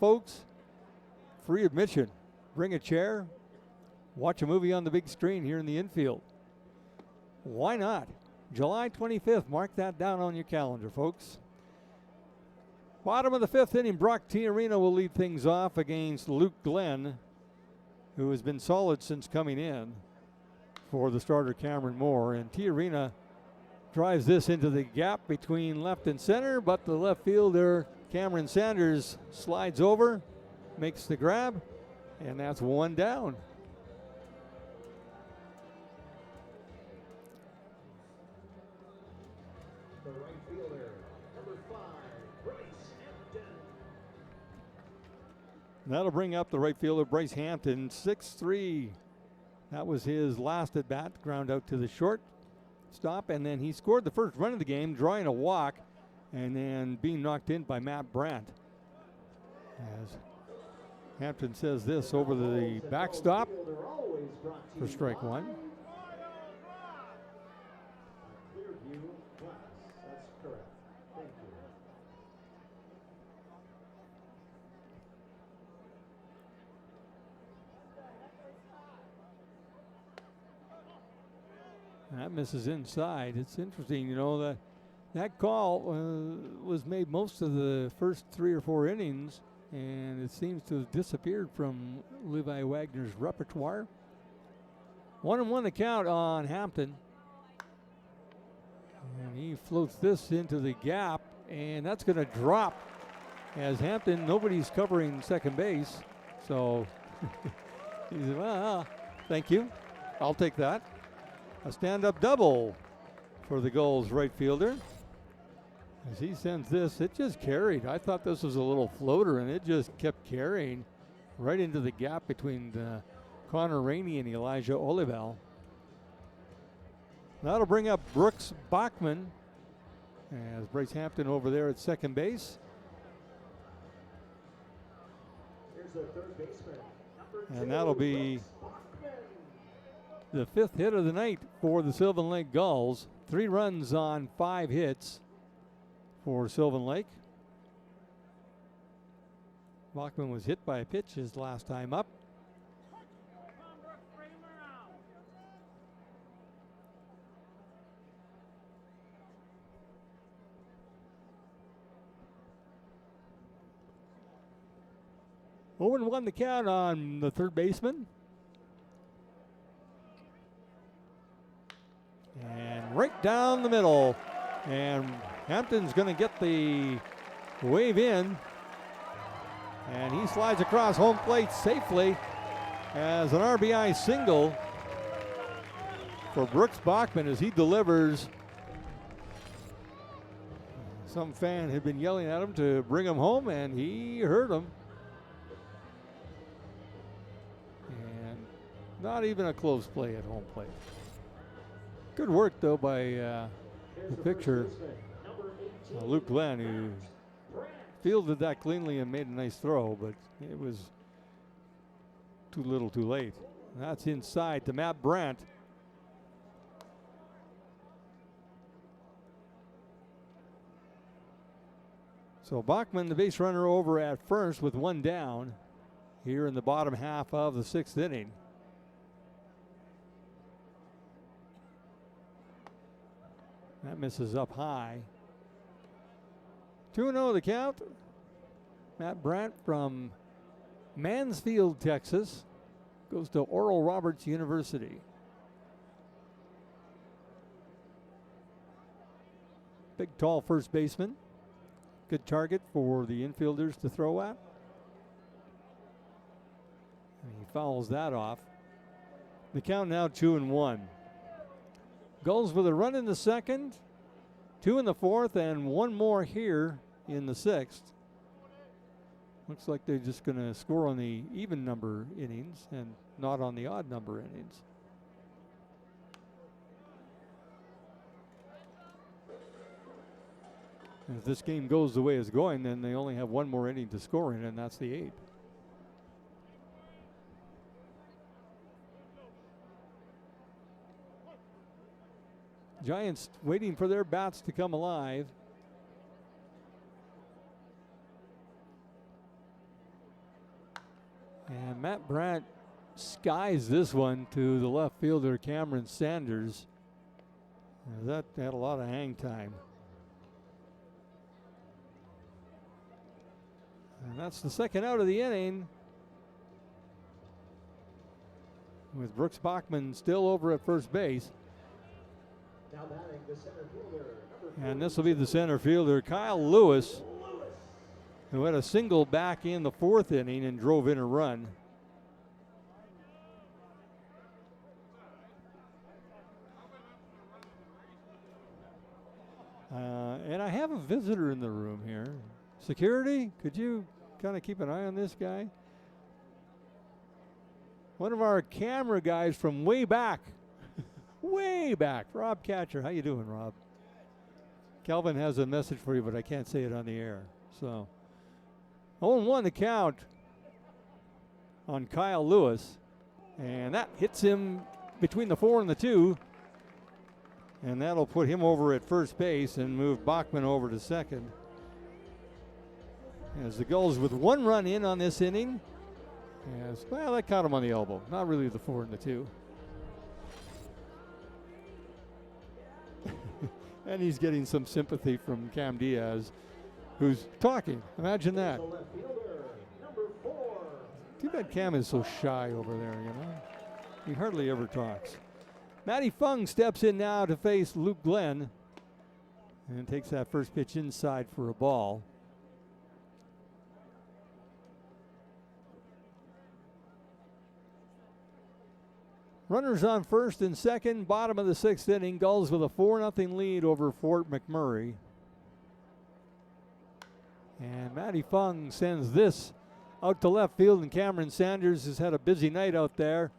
Speaker 5: folks. Free admission. Bring a chair. Watch a movie on the big screen here in the infield. Why not? July 25th. Mark that down on your calendar, folks. Bottom of the 5th inning, Brock Tiarina will lead things off against Luke Glenn, who has been solid since coming in for the starter Cameron Moore. And Tiarina drives this into the gap between left and center, but the left fielder, Cameron Sanders, slides over, makes the grab, and that's one down.
Speaker 2: The right fielder, number 5, Bryce Hampton.
Speaker 5: That'll bring up the right fielder, Bryce Hampton, 6-3. That was his last at bat, ground out to the short stop, and then he scored the first run of the game, drawing a walk, and then being knocked in by Matt Brandt. As Hampton says this over the backstop for strike one.
Speaker 2: Clearview Glass. That's correct. Thank you.
Speaker 5: That misses inside. It's interesting, you know, that call was made most of the first 3 or 4 innings, and it seems to have disappeared from Levi Wagner's repertoire. 1-1 the count on Hampton. And he floats this into the gap, and that's going to drop as Hampton, nobody's covering second base. So he said, well, thank you. I'll take that. A stand-up double for the Gulls right fielder. As he sends this, it just carried. I thought this was a little floater, and it just kept carrying right into the gap between Connor Rainey and Elijah Olival. That'll bring up Brooks Bachman as Bryce Hampton over there at second base.
Speaker 2: Here's the third baseman, number 2,
Speaker 5: And that'll be
Speaker 2: Brooks Bachman.
Speaker 5: the 5th hit of the night for the Sylvan Lake Gulls. 3 runs on 5 hits for Sylvan Lake. Bachman was hit by a pitch his last time up. Owen won the count on the third baseman. And right down the middle. And Hampton's going to get the wave in. And he slides across home plate safely as an RBI single for Brooks Bachman as he delivers. Some fan had been yelling at him to bring him home, and he heard him. And not even a close play at home plate. Good work, though, by the pitcher, Luke Glenn, who fielded that cleanly and made a nice throw, but it was too little too late. That's inside to Matt Brandt. So Bachman, the base runner, over at first with 1 down here in the bottom half of the 6th inning. That misses up high. 2-0 the count. Matt Brandt from Mansfield, Texas, goes to Oral Roberts University. Big, tall first baseman. Good target for the infielders to throw at. And he fouls that off. The count now 2-1. Gulls with a run in the 2nd, 2 in the 4th, and 1 more here in the 6th. Looks like they're just going to score on the even number innings and not on the odd number innings. And if this game goes the way it's going, then they only have 1 more inning to score in, and that's the 8th. Giants waiting for their bats to come alive. And Matt Brandt skies this one to the left fielder, Cameron Sanders. That had a lot of hang time. And that's the second out of the inning, with Brooks Bachman still over at first base.
Speaker 2: Now batting the center fielder,
Speaker 5: And this will be the center fielder, Kyle Lewis, who had a single back in the fourth inning and drove in a run. And I have a visitor in the room here. Security, could you kind of keep an eye on this guy? One of our camera guys from way back, way back, Rob Catcher. How you doing, Rob? Calvin has a message for you, but I can't say it on the air. So 0-1 the count on Kyle Lewis, and that hits him between the 4 and the 2. And that'll put him over at first base and move Bachman over to second. As the Gulls with 1 run in on this inning. As, well, that caught him on the elbow. Not really the 4 and the 2. And he's getting some sympathy from Cam Diaz, who's talking. Imagine that.
Speaker 2: the left fielder, number 4.
Speaker 5: Too bad Cam is so shy over there, you know. He hardly ever talks. Matty Fung steps in now to face Luke Glenn and takes that first pitch inside for a ball. Runners on first and second, bottom of the 6th inning. Gulls with a 4-0 lead over Fort McMurray. And Matty Fung sends this out to left field, and Cameron Sanders has had a busy night out there.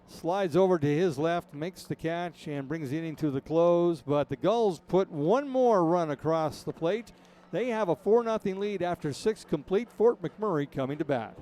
Speaker 5: Slides over to his left, makes the catch, and brings the inning to the close. But the Gulls put 1 more run across the plate. They have a 4-0 lead after 6 complete. Fort McMurray coming to bat.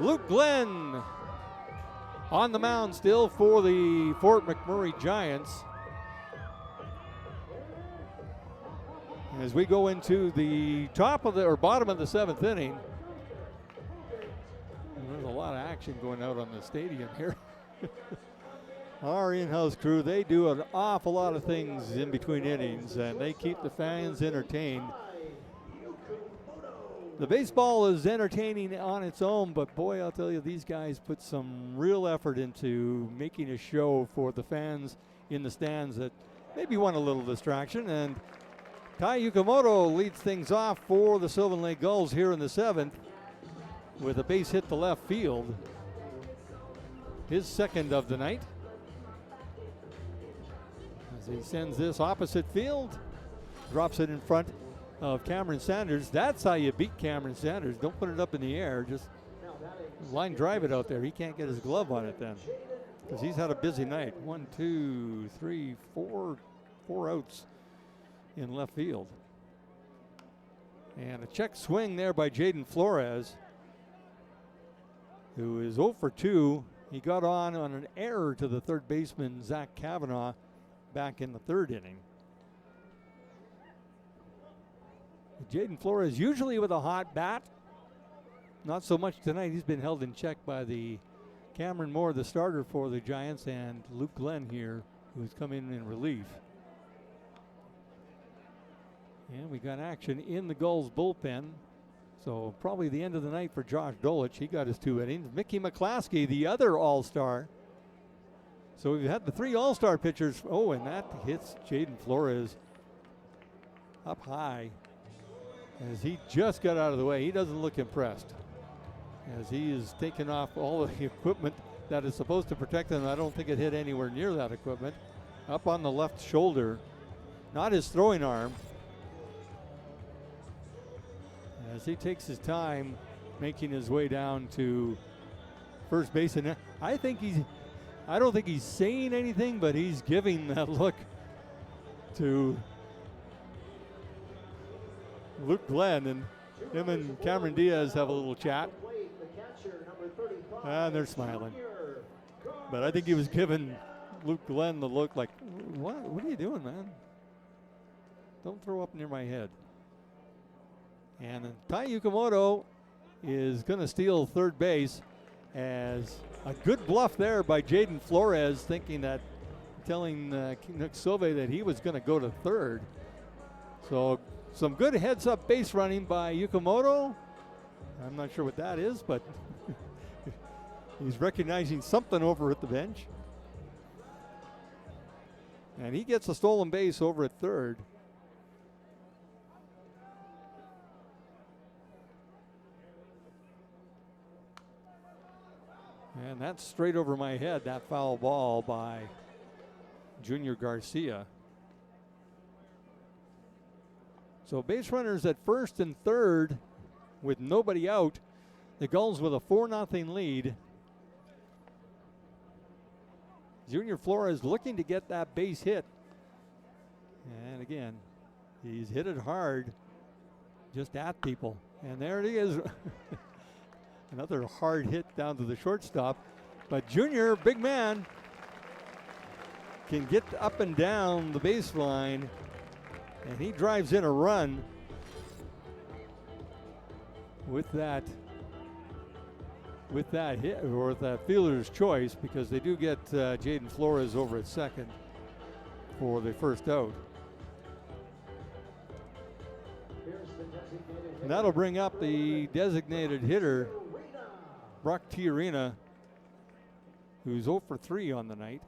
Speaker 5: Luke Glenn on the mound still for the Fort McMurray Giants. As we go into the bottom of the 7th inning, there's a lot of action going out on the stadium here. Our in-house crew, they do an awful lot of things in between innings, and they keep the fans entertained. The baseball is entertaining on its own, but boy, I'll tell you, these guys put some real effort into making a show for the fans in the stands that maybe want a little distraction. And Tai Yukamoto leads things off for the Sylvan Lake Gulls here in the 7th with a base hit to left field. His second of the night. As he sends this opposite field, drops it in front of Cameron Sanders. That's how you beat Cameron Sanders. Don't put it up in the air. Just line drive it out there. He can't get his glove on it then because he's had a busy night. 1, 2, 3, 4 outs in left field. And a check swing there by Jaden Flores, who is 0 for 2. He got on an error to the third baseman, Zach Kavanaugh, back in the 3rd inning. Jaden Flores usually with a hot bat. Not so much tonight. He's been held in check by the Cameron Moore, the starter for the Giants, and Luke Glenn here, who's come in relief. And we got action in the Gulls bullpen. So probably the end of the night for Josh Dolich. He got his 2 innings. Mickey McClaskey, the other All-Star. So we've had the 3 All-Star pitchers. Oh, and that hits Jaden Flores up high as he just got out of the way. He doesn't look impressed as he is taking off all of the equipment that is supposed to protect him. I don't think it hit anywhere near that equipment. Up on the left shoulder, not his throwing arm. As he takes his time making his way down to first base. And I don't think he's saying anything, but he's giving that look to Luke Glenn, and him and Cameron Diaz have a little chat. And they're smiling. But I think he was giving Luke Glenn the look like, what are you doing, man? Don't throw up near my head. And Tai Yukamoto is going to steal third base, as a good bluff there by Jaden Flores, telling Nick Sylvan that he was going to go to third. So some good heads-up base running by Yukamoto. I'm not sure what that is, but he's recognizing something over at the bench. And he gets a stolen base over at third. And that's straight over my head, that foul ball by Junior Garcia. So base runners at first and third with nobody out. The Gulls with a 4-0 lead. Junior Flores looking to get that base hit. And again, he's hit it hard just at people. And there it is. Another hard hit down to the shortstop. But Junior, big man, can get up and down the baseline, and he drives in a run with that hit, or with that fielder's choice, because they do get Jaden Flores over at second for the first out. And that'll bring up the designated hitter, Brock Tiarina, who's 0 for 3 on the night.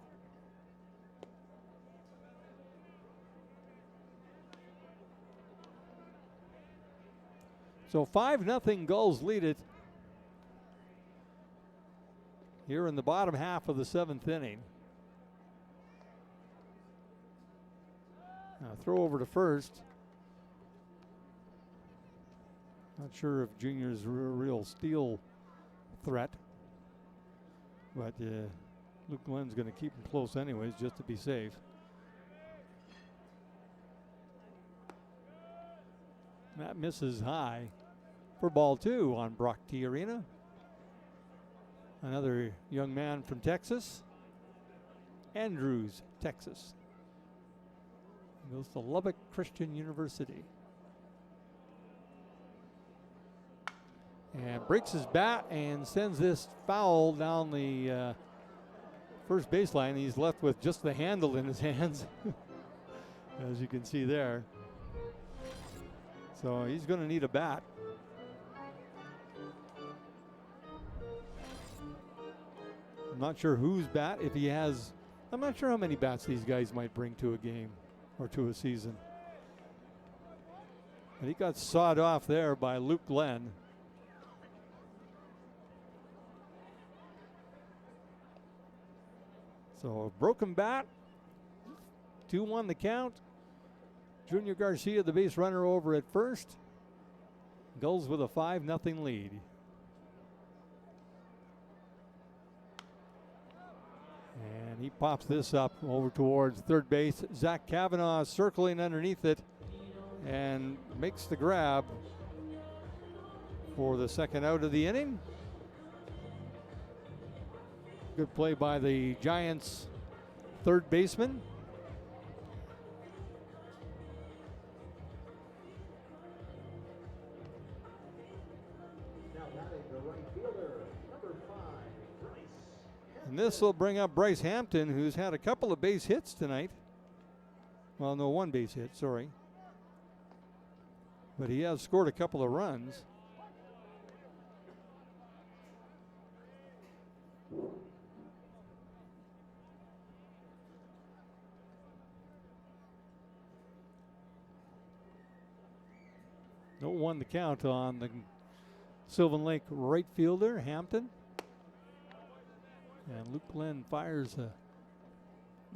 Speaker 5: So 5-0 Gulls lead it here in the bottom half of the 7th inning. Now throw over to first. Not sure if Junior's a real steal threat, but Luke Glenn's going to keep him close anyways, just to be safe. That misses high for ball 2 on Brock Tiarina. Another young man from Texas. Andrews, Texas. He goes to Lubbock Christian University. And breaks his bat and sends this foul down the first baseline. He's left with just the handle in his hands, as you can see there. So he's going to need a bat. I'm not sure whose bat, if he has. I'm not sure how many bats these guys might bring to a game or to a season. And he got sawed off there by Luke Glenn. So a broken bat, 2-1 the count. Junior Garcia, the base runner, over at first. Gulls with a 5-0 lead. And he pops this up over towards third base. Zach Kavanaugh circling underneath it and makes the grab for the second out of the inning. Good play by the Giants' third baseman. And this will bring up Bryce Hampton, who's had a couple of base hits tonight. Well, no, one base hit, sorry. But he has scored a couple of runs. No one to count on the Sylvan Lake right fielder, Hampton. And Luke Glenn fires a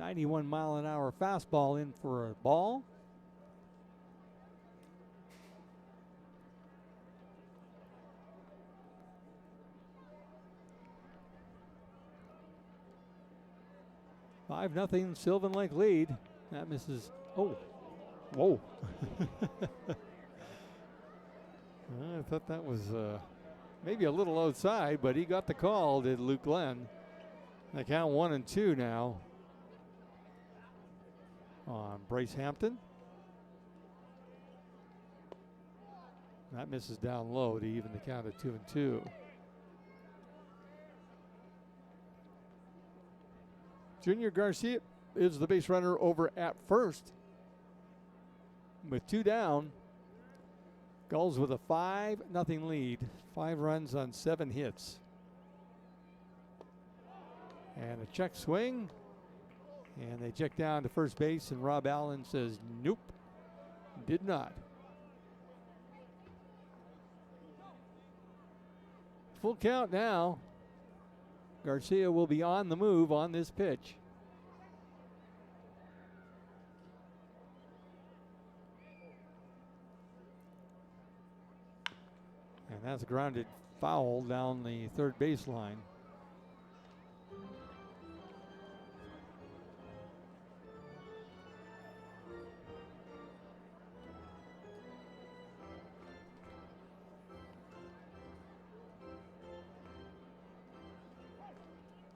Speaker 5: 91-mile-an-hour fastball in for a ball. Five nothing Sylvan Lake lead. That misses. Oh, whoa. I thought that was maybe a little outside, but he got the call, did Luke Glenn. They count 1-2 now on Bryce Hampton. That misses down low to even the count at 2-2. Junior Garcia is the base runner over at first. With 2 down, Gulls with a 5-0 lead. 5 runs on 7 hits. And a check swing. And they check down to first base, and Rob Allen says, nope, did not. Full count now. Garcia will be on the move on this pitch. And that's a grounded foul down the third baseline.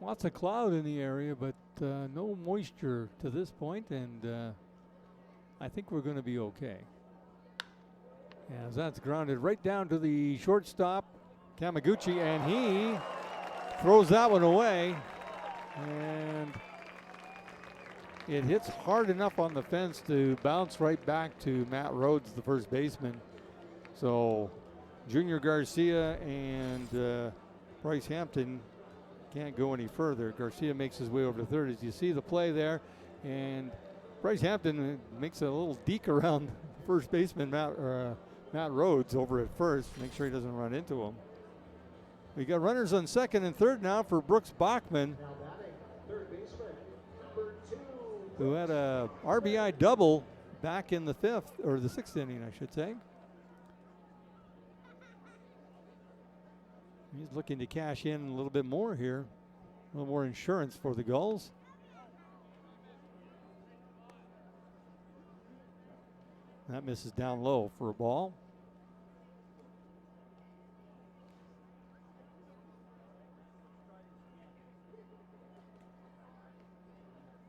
Speaker 5: Lots of cloud in the area, but no moisture to this point, and I think we're going to be okay. As that's grounded right down to the shortstop, Kamaguchi, and he throws that one away. And it hits hard enough on the fence to bounce right back to Matt Rhodes, the first baseman. So Junior Garcia and Bryce Hampton can't go any further. Garcia makes his way over to third. As you see the play there, and Bryce Hampton makes a little deke around first baseman Matt Rhodes over at first. Make sure he doesn't run into him. We got runners on second and third now for Brooks Bachman, who had a RBI double back in the sixth inning, I should say. He's looking to cash in a little bit more here. A little more insurance for the Gulls. That misses down low for a ball.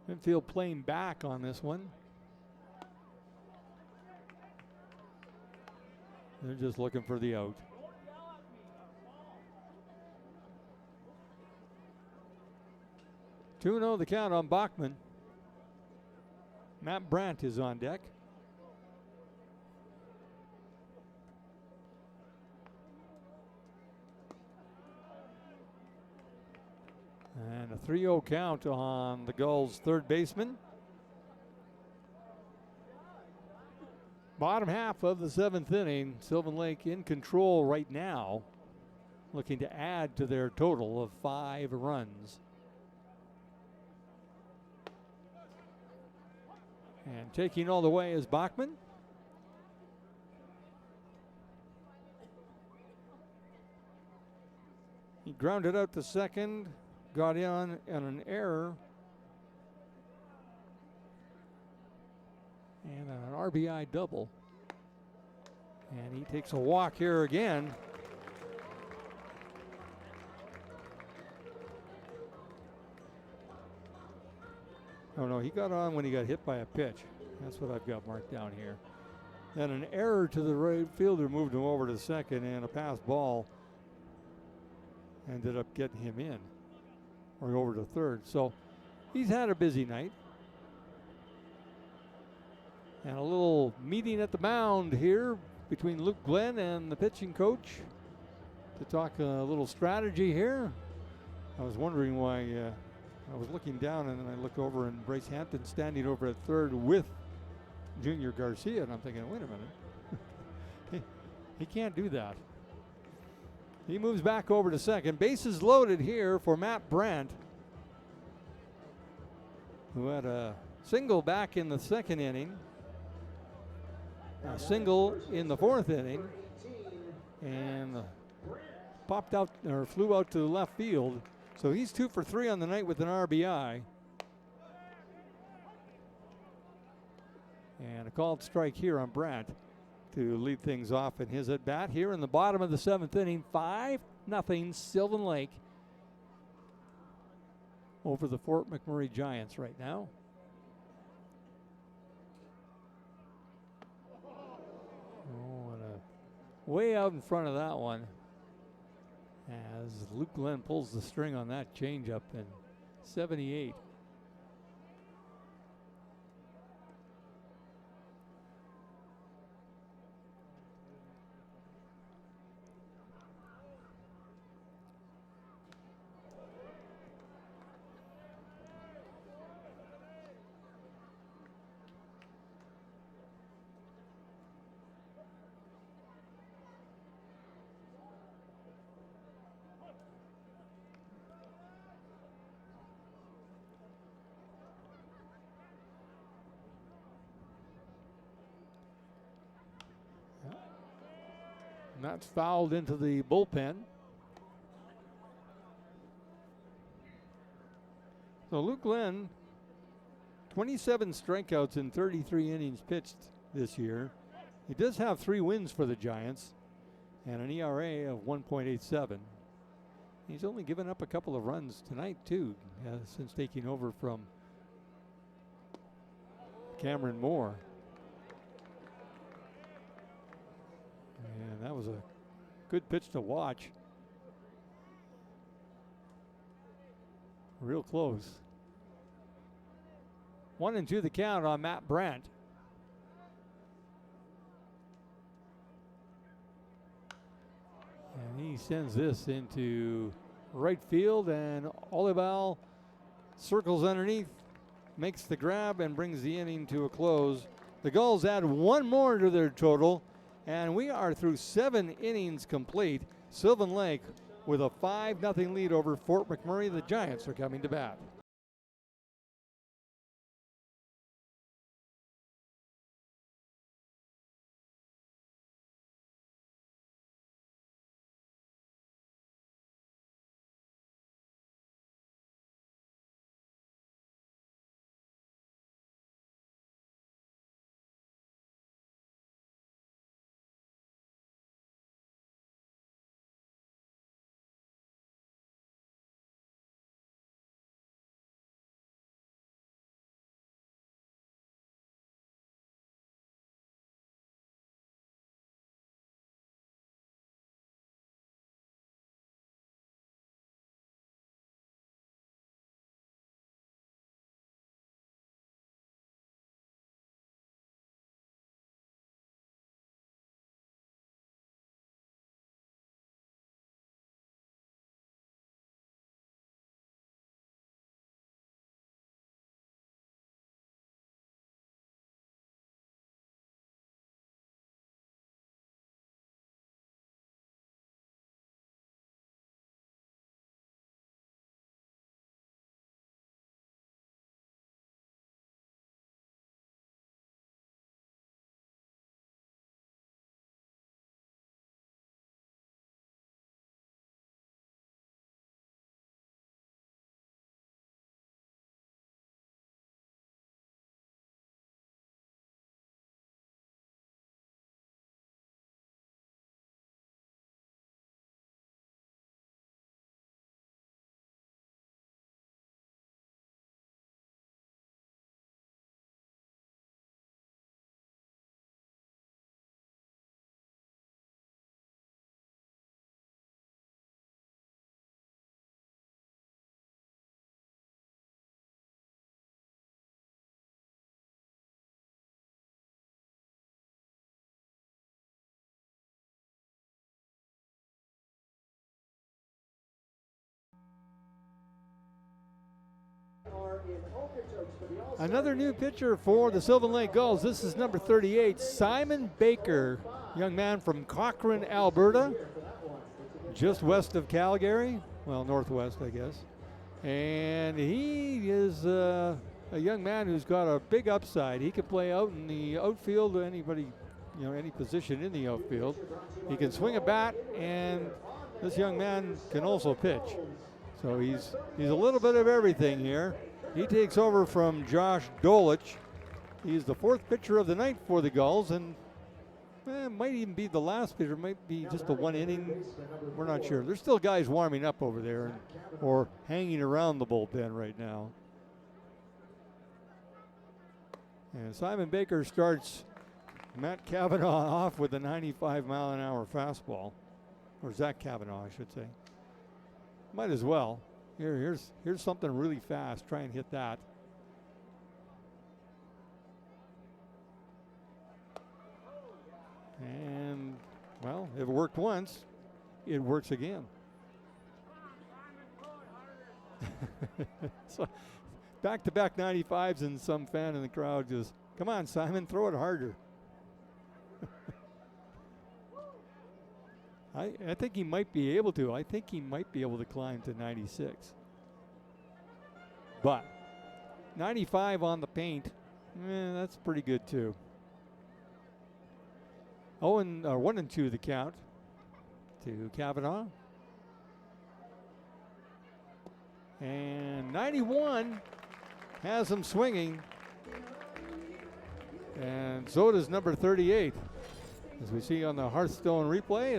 Speaker 5: Infield playing back on this one. They're just looking for the out. Two 2-0 the count on Bachman. Matt Brandt is on deck. And a 3-0 count on the Gulls' third baseman. Bottom half of the seventh inning, Sylvan Lake in control right now, looking to add to their total of 5 runs. And taking all the way is Bachman. He grounded out to second, got in on an error. And an RBI double. And he takes a walk here again. Oh no, he got on when he got hit by a pitch. That's what I've got marked down here. Then an error to the right fielder moved him over to second, and a pass ball ended up getting him in, or over to third. So he's had a busy night. And a little meeting at the mound here between Luke Glenn and the pitching coach to talk a little strategy here. I was wondering why I was looking down, and then I looked over, and Bryce Hampton standing over at third with Junior Garcia, and I'm thinking, wait a minute. He can't do that. He moves back over to second. Bases loaded here for Matt Brandt, who had a single back in the second inning, a single in the fourth inning, and popped out or flew out to left field. So he's 2 for 3 on the night with an RBI. And a called strike here on Brandt to lead things off in his at bat here in the bottom of the seventh inning. 5-0 Sylvan Lake over the Fort McMurray Giants right now. Oh, and way out in front of that one as Luke Glenn pulls the string on that changeup in 78. And that's fouled into the bullpen. So Luke Glenn, 27 strikeouts in 33 innings pitched this year. He does have 3 wins for the Giants and an ERA of 1.87. He's only given up a couple of runs tonight too, since taking over from Cameron Moore. And that was a good pitch to watch. Real close. 1-2 the count on Matt Brandt. And he sends this into right field, and Olival circles underneath, makes the grab, and brings the inning to a close. The Gulls add 1 more to their total, and we are through 7 innings complete. Sylvan Lake with a 5-0 lead over Fort McMurray. The Giants are coming to bat. Another new pitcher for the Sylvan Lake Gulls. This is number 38, Simon Baker, young man from Cochrane, Alberta, just west of Calgary. Well, northwest, I guess. And he is a young man who's got a big upside. He can play out in the outfield, anybody, any position in the outfield. He can swing a bat, and this young man can also pitch. So he's a little bit of everything here. He takes over from Josh Dolich. He's the 4th pitcher of the night for the Gulls, and might even be the last pitcher. Might be just a 1 inning. We're not sure. There's still guys warming up over there or hanging around the bullpen right now. And Simon Baker starts Matt Cavanaugh off with a 95-mile-an-hour fastball. Or Zach Cavanaugh, I should say. Might as well. Here's something really fast. Try and hit that. And, well, if it worked once, it works again. So, back-to-back 95s, and some fan in the crowd just, come on, Simon, throw it harder. I think he might be able to. I think he might be able to climb to 96. But 95 on the paint, that's pretty good too. 1-2 the count to Cavanaugh. And 91 has him swinging. And so does number 38. As we see on the Hearthstone replay,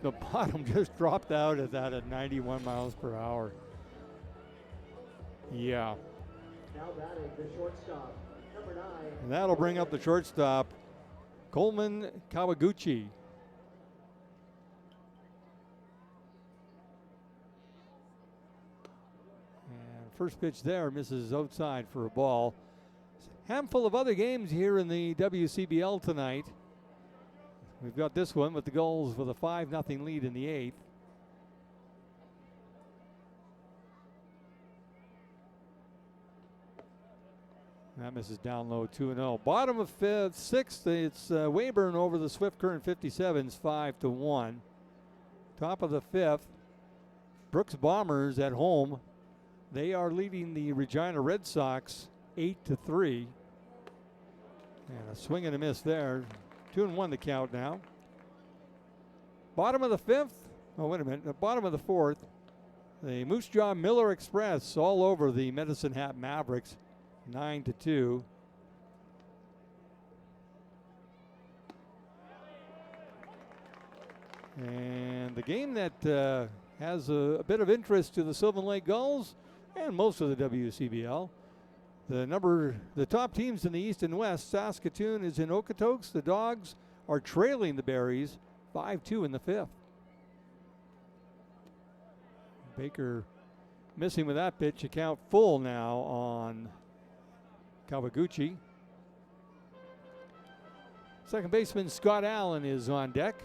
Speaker 5: the bottom just dropped out at that at 91 miles per hour. Yeah.
Speaker 2: Now batting the shortstop, number 9.
Speaker 5: And that'll bring up the shortstop, Coleman Kawaguchi. And first pitch there misses outside for a ball. Handful of other games here in the WCBL tonight. We've got this one with the Gulls with a 5-0 lead in the 8th. That misses down low, 2-0. Bottom of 5th, 6th, it's Weyburn over the Swift Current 57s, 5-1. Top of the 5th, Brooks Bombers at home. They are leading the Regina Red Sox 8-3. And a swing and a miss there. 2-1 the count now. Bottom of the 5th. Oh, wait a minute. The bottom of the 4th. The Moose Jaw Miller Express all over the Medicine Hat Mavericks. 9-2. And the game that has a bit of interest to the Sylvan Lake Gulls and most of the WCBL. The top teams in the East and West, Saskatoon is in Okotoks. The Dogs are trailing the Berries 5-2 in the 5th. Baker missing with that pitch. Account full now on Kawaguchi. Second baseman Scott Allen is on deck.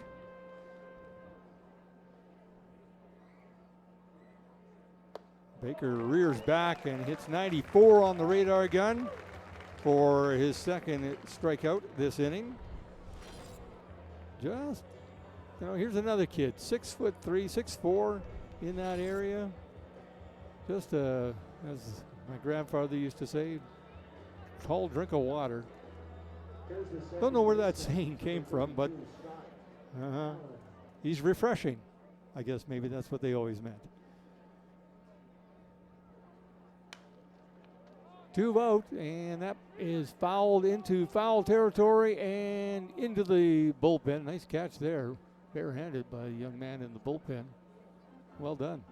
Speaker 5: Baker rears back and hits 94 on the radar gun for his second strikeout this inning. Just, here's another kid, 6'3", 6'4", in that area. Just as my grandfather used to say, tall drink of water. Don't know where that saying came from, but he's refreshing. I guess maybe that's what they always meant. 2 out, and that is fouled into foul territory and into the bullpen. Nice catch there, barehanded by a young man in the bullpen. Well done.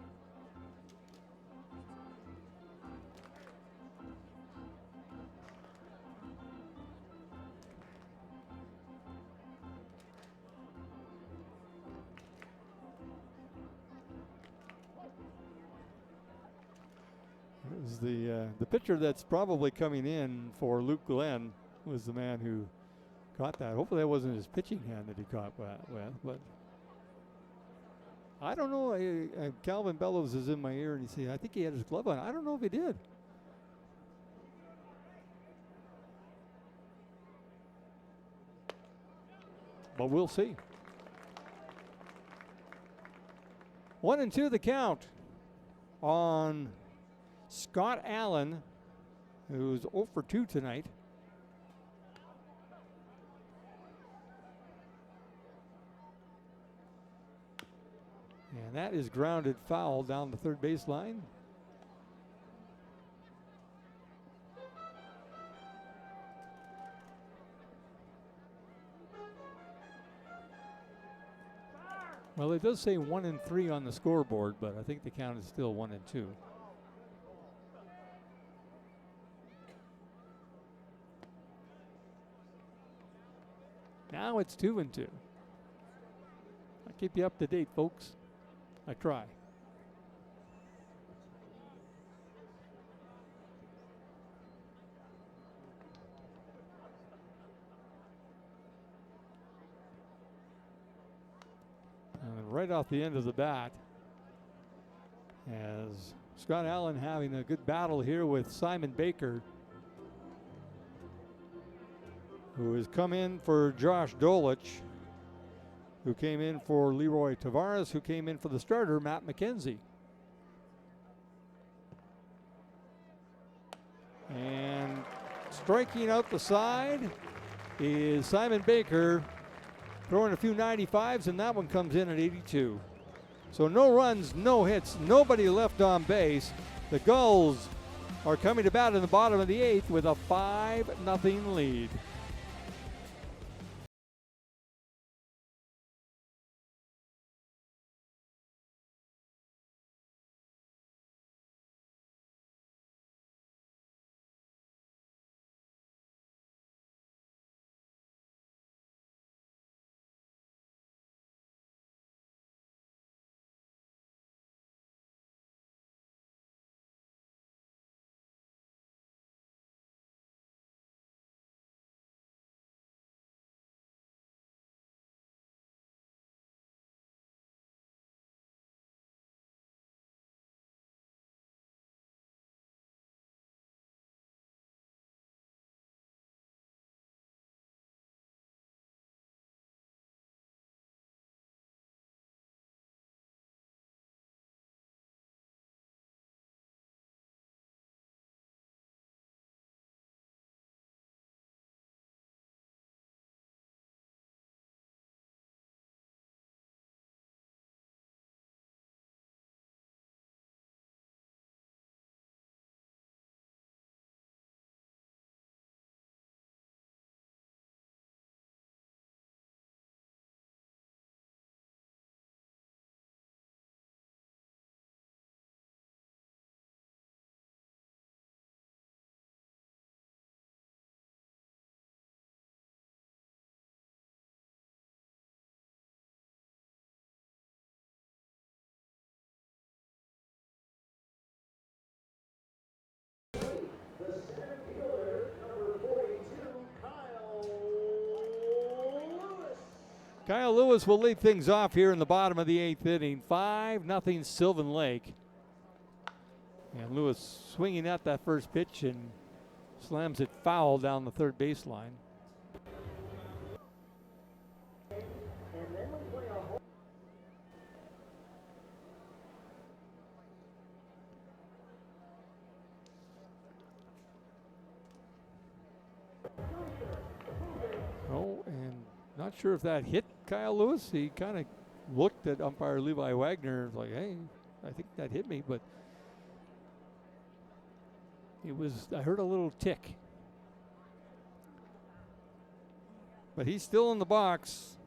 Speaker 5: The pitcher that's probably coming in for Luke Glenn was the man who caught that. Hopefully that wasn't his pitching hand that he caught with, but I don't know. Calvin Bellows is in my ear and he said, I think he had his glove on. I don't know if he did. but we'll see. 1-2 the count on Scott Allen, who's 0 for 2 tonight. And that is grounded foul down the third baseline. Well, it does say 1-3 on the scoreboard, but I think the count is still 1-2. Now it's 2-2. I'll keep you up to date, folks. I try. And right off the end of the bat, as Scott Allen having a good battle here with Simon Baker, who has come in for Josh Dolich, who came in for Leroy Tavares, who came in for the starter, Matt McKenzie. And striking out the side is Simon Baker, throwing a few 95s, and that one comes in at 82. So no runs, no hits, nobody left on base. The Gulls are coming to bat in the bottom of the 8th with a 5-0 lead. Kyle Lewis will lead things off here in the bottom of the 8th inning. 5-0 Sylvan Lake. And Lewis swinging at that first pitch and slams it foul down the third baseline. Oh, and not sure if that hit Kyle Lewis. He kind of looked at umpire Levi Wagner like, hey, I think that hit me, but it was, I heard a little tick. But he's still in the box.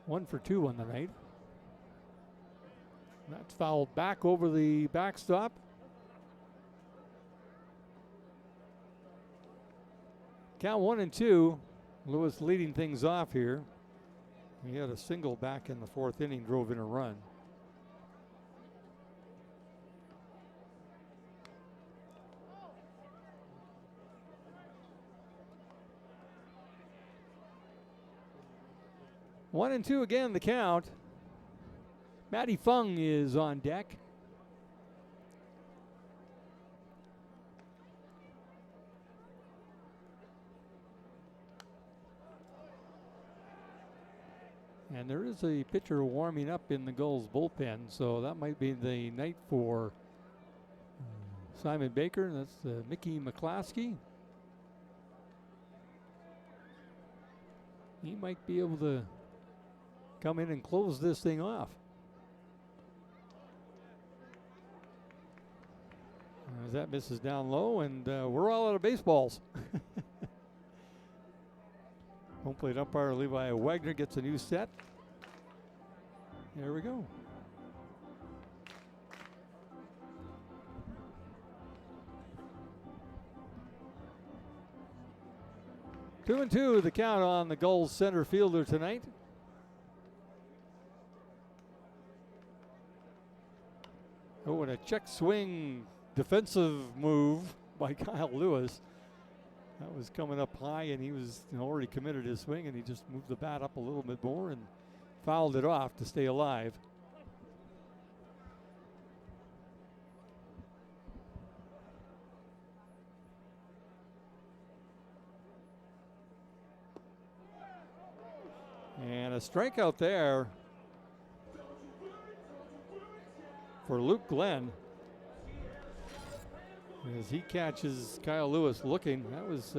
Speaker 5: 1 for 2 on the night. That's fouled back over the backstop. Count 1-2. Lewis leading things off here. He had a single back in the 4th inning, drove in a run. One and two again, the count. Matty Fung is on deck. And there is a pitcher warming up in the Gulls bullpen, so that might be the night for Simon Baker. That's Mickey McClaskey. He might be able to come in and close this thing off. As that misses down low, and we're all out of baseballs. Home plate umpire Levi Wagner gets a new set. There we go. Two and two, the count on the Gulls center fielder tonight. Oh, and a check swing defensive move by Kyle Lewis. That was coming up high, and he was already committed his swing, and he just moved the bat up a little bit more and fouled it off to stay alive. And a strikeout there for Luke Glenn, as he catches Kyle Lewis looking. That was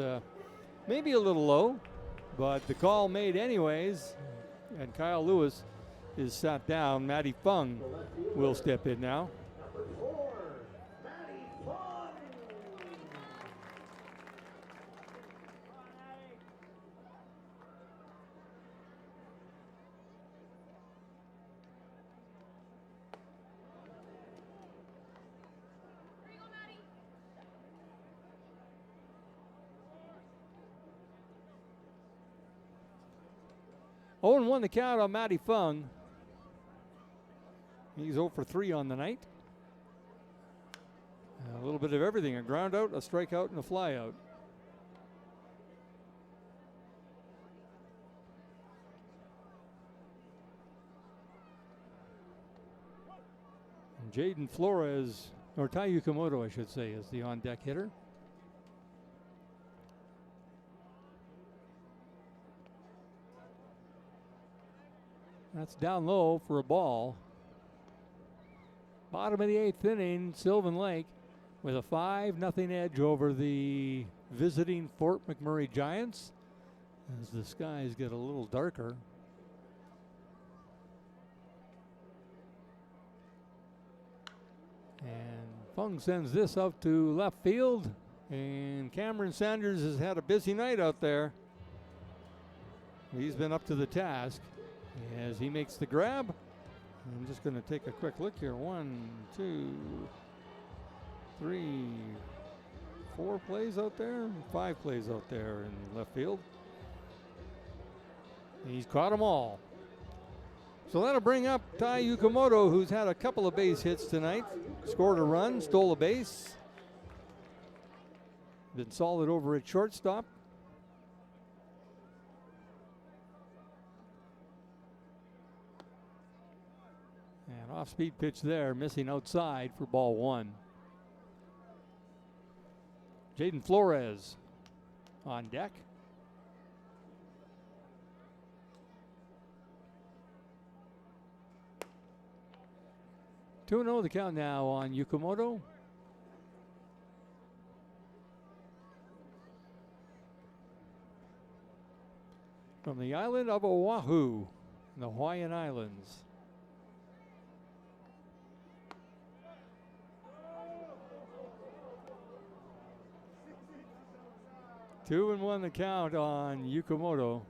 Speaker 5: maybe a little low, but the call made anyways, and Kyle Lewis is sat down. Matty Fung will step in now.
Speaker 2: Number 4, Matty Fung.
Speaker 5: Oh, and 1 the count on Matty Fung. He's 0 for 3 on the night. A little bit of everything, a ground out, a strikeout, and a fly out. And Jaden Flores, or Tai Yukamoto, I should say, is the on-deck hitter. That's down low for a ball. Bottom of the 8th inning, Sylvan Lake with a 5-0 edge over the visiting Fort McMurray Giants, as the skies get a little darker. And Fung sends this out to left field, and Cameron Sanders has had a busy night out there. He's been up to the task as he makes the grab. I'm just going to take a quick look here. 1, 2, 3, 4 plays out there, 5 plays out there in left field. He's caught them all. So that'll bring up Tai Yukamoto, who's had a couple of base hits tonight. Scored a run, stole a base. Been solid over at shortstop. And off-speed pitch there, missing outside for ball 1. Jaden Flores on deck. Two 2-0 the count now on Yukamoto. From the island of Oahu, in the Hawaiian Islands. 2-1 the count on Yukamoto.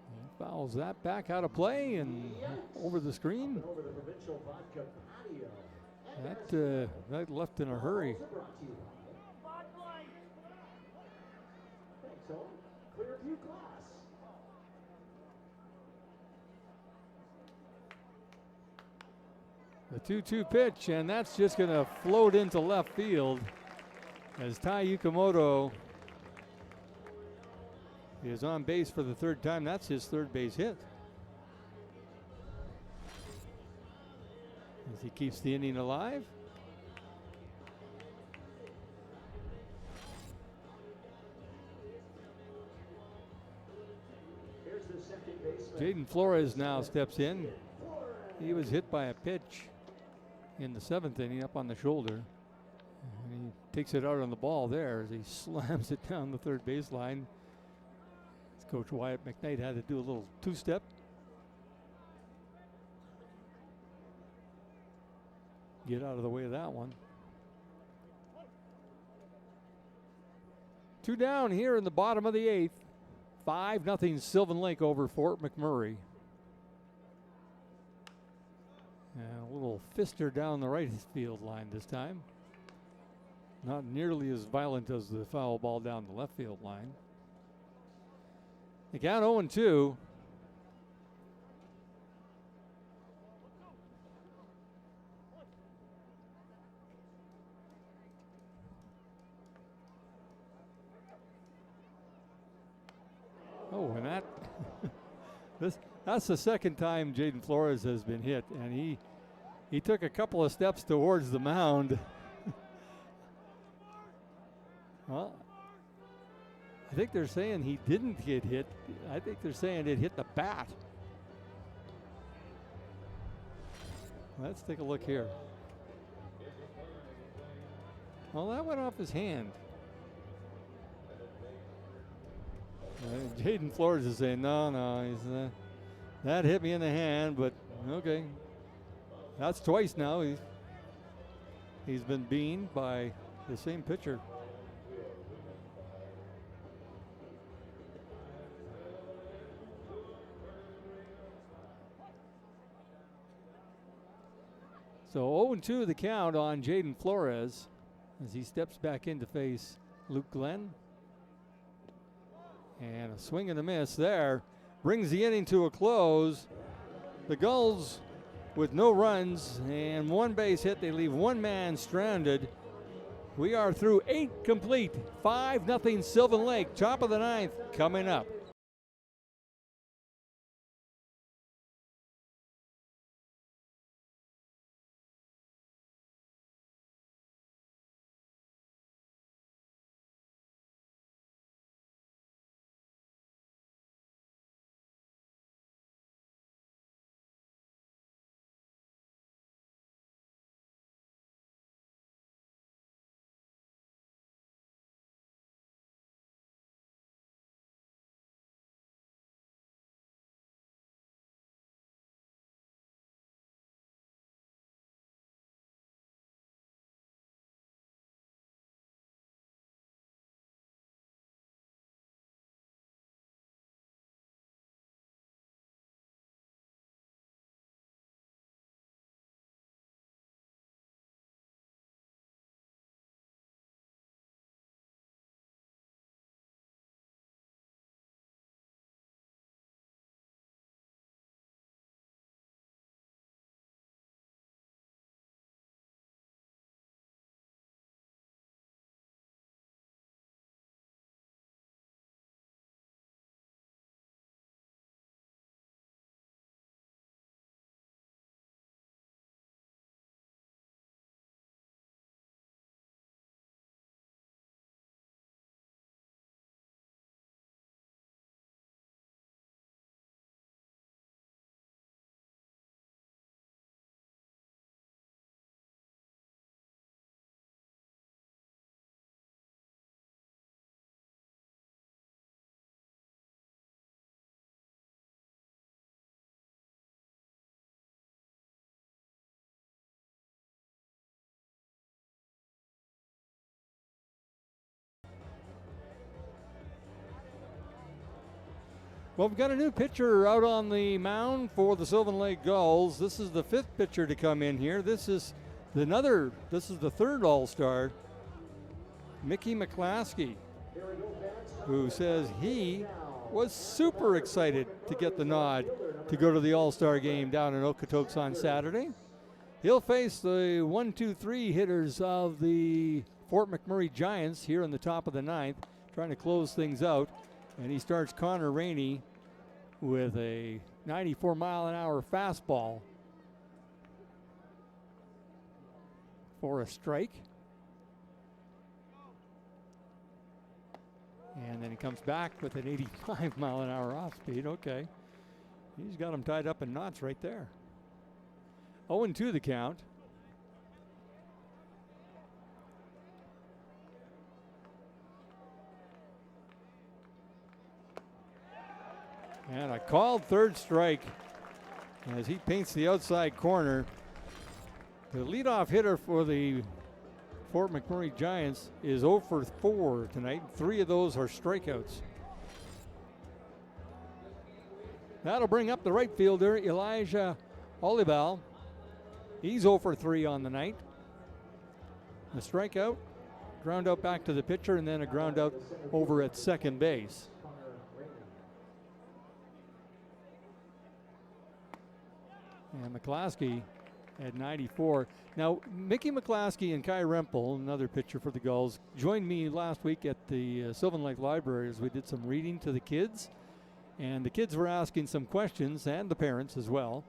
Speaker 5: He fouls that back out of play and over the screen. That left in a hurry. The 2-2 pitch, and that's just going to float into left field as Tai Yukamoto is on base for the 3rd time. That's his 3rd base hit. As he keeps the inning alive. Jaden Flores now steps in. He was hit by a pitch in the 7th inning up on the shoulder. And he takes it out on the ball there as he slams it down the third baseline. Coach Wyatt McKnight had to do a little two-step. Get out of the way of that one. 2 down here in the bottom of the 8th. 5-0 Sylvan Lake over Fort McMurray. And a little fister down the right field line this time. Not nearly as violent as the foul ball down the left field line. The count 0-2. Oh, and that that's the second time Jaden Flores has been hit, and he took a couple of steps towards the mound. Well, I think they're saying he didn't get hit. I think they're saying it hit the bat. Let's take a look here. Well, that went off his hand. Jaden Flores is saying, no, that hit me in the hand, but okay. That's twice now. He's been beaned by the same pitcher. So 0-2 the count on Jaden Flores as he steps back in to face Luke Glenn. And a swing and a miss there brings the inning to a close. The Gulls with no runs and 1 base hit. They leave 1 man stranded. We are through 8 complete. 5-0 Sylvan Lake. Top of the 9th coming up. Well, we've got a new pitcher out on the mound for the Sylvan Lake Gulls. This is the 5th pitcher to come in here. This is the 3rd All-Star, Mickey McClaskey, who says he was super excited to get the nod to go to the All-Star game down in Okotoks on Saturday. He'll face the 1-2-3 hitters of the Fort McMurray Giants here in the top of the 9th, trying to close things out. And he starts Connor Rainey with a 94-mile-an-hour fastball for a strike. And then he comes back with an 85 mile an hour off speed. Okay. He's got him tied up in knots right there. 0-2 the count. And a called third strike as he paints the outside corner. The leadoff hitter for the Fort McMurray Giants is 0 for 4 tonight. 3 of those are strikeouts. That'll bring up the right fielder, Elijah Olibal. He's 0 for 3 on the night. A strikeout, ground out back to the pitcher, and then a ground out over at second base. And McClaskey at 94. Now, Mickey McClaskey and Kai Rempel, another pitcher for the Gulls, joined me last week at the Sylvan Lake Library as we did some reading to the kids. And the kids were asking some questions, and the parents as well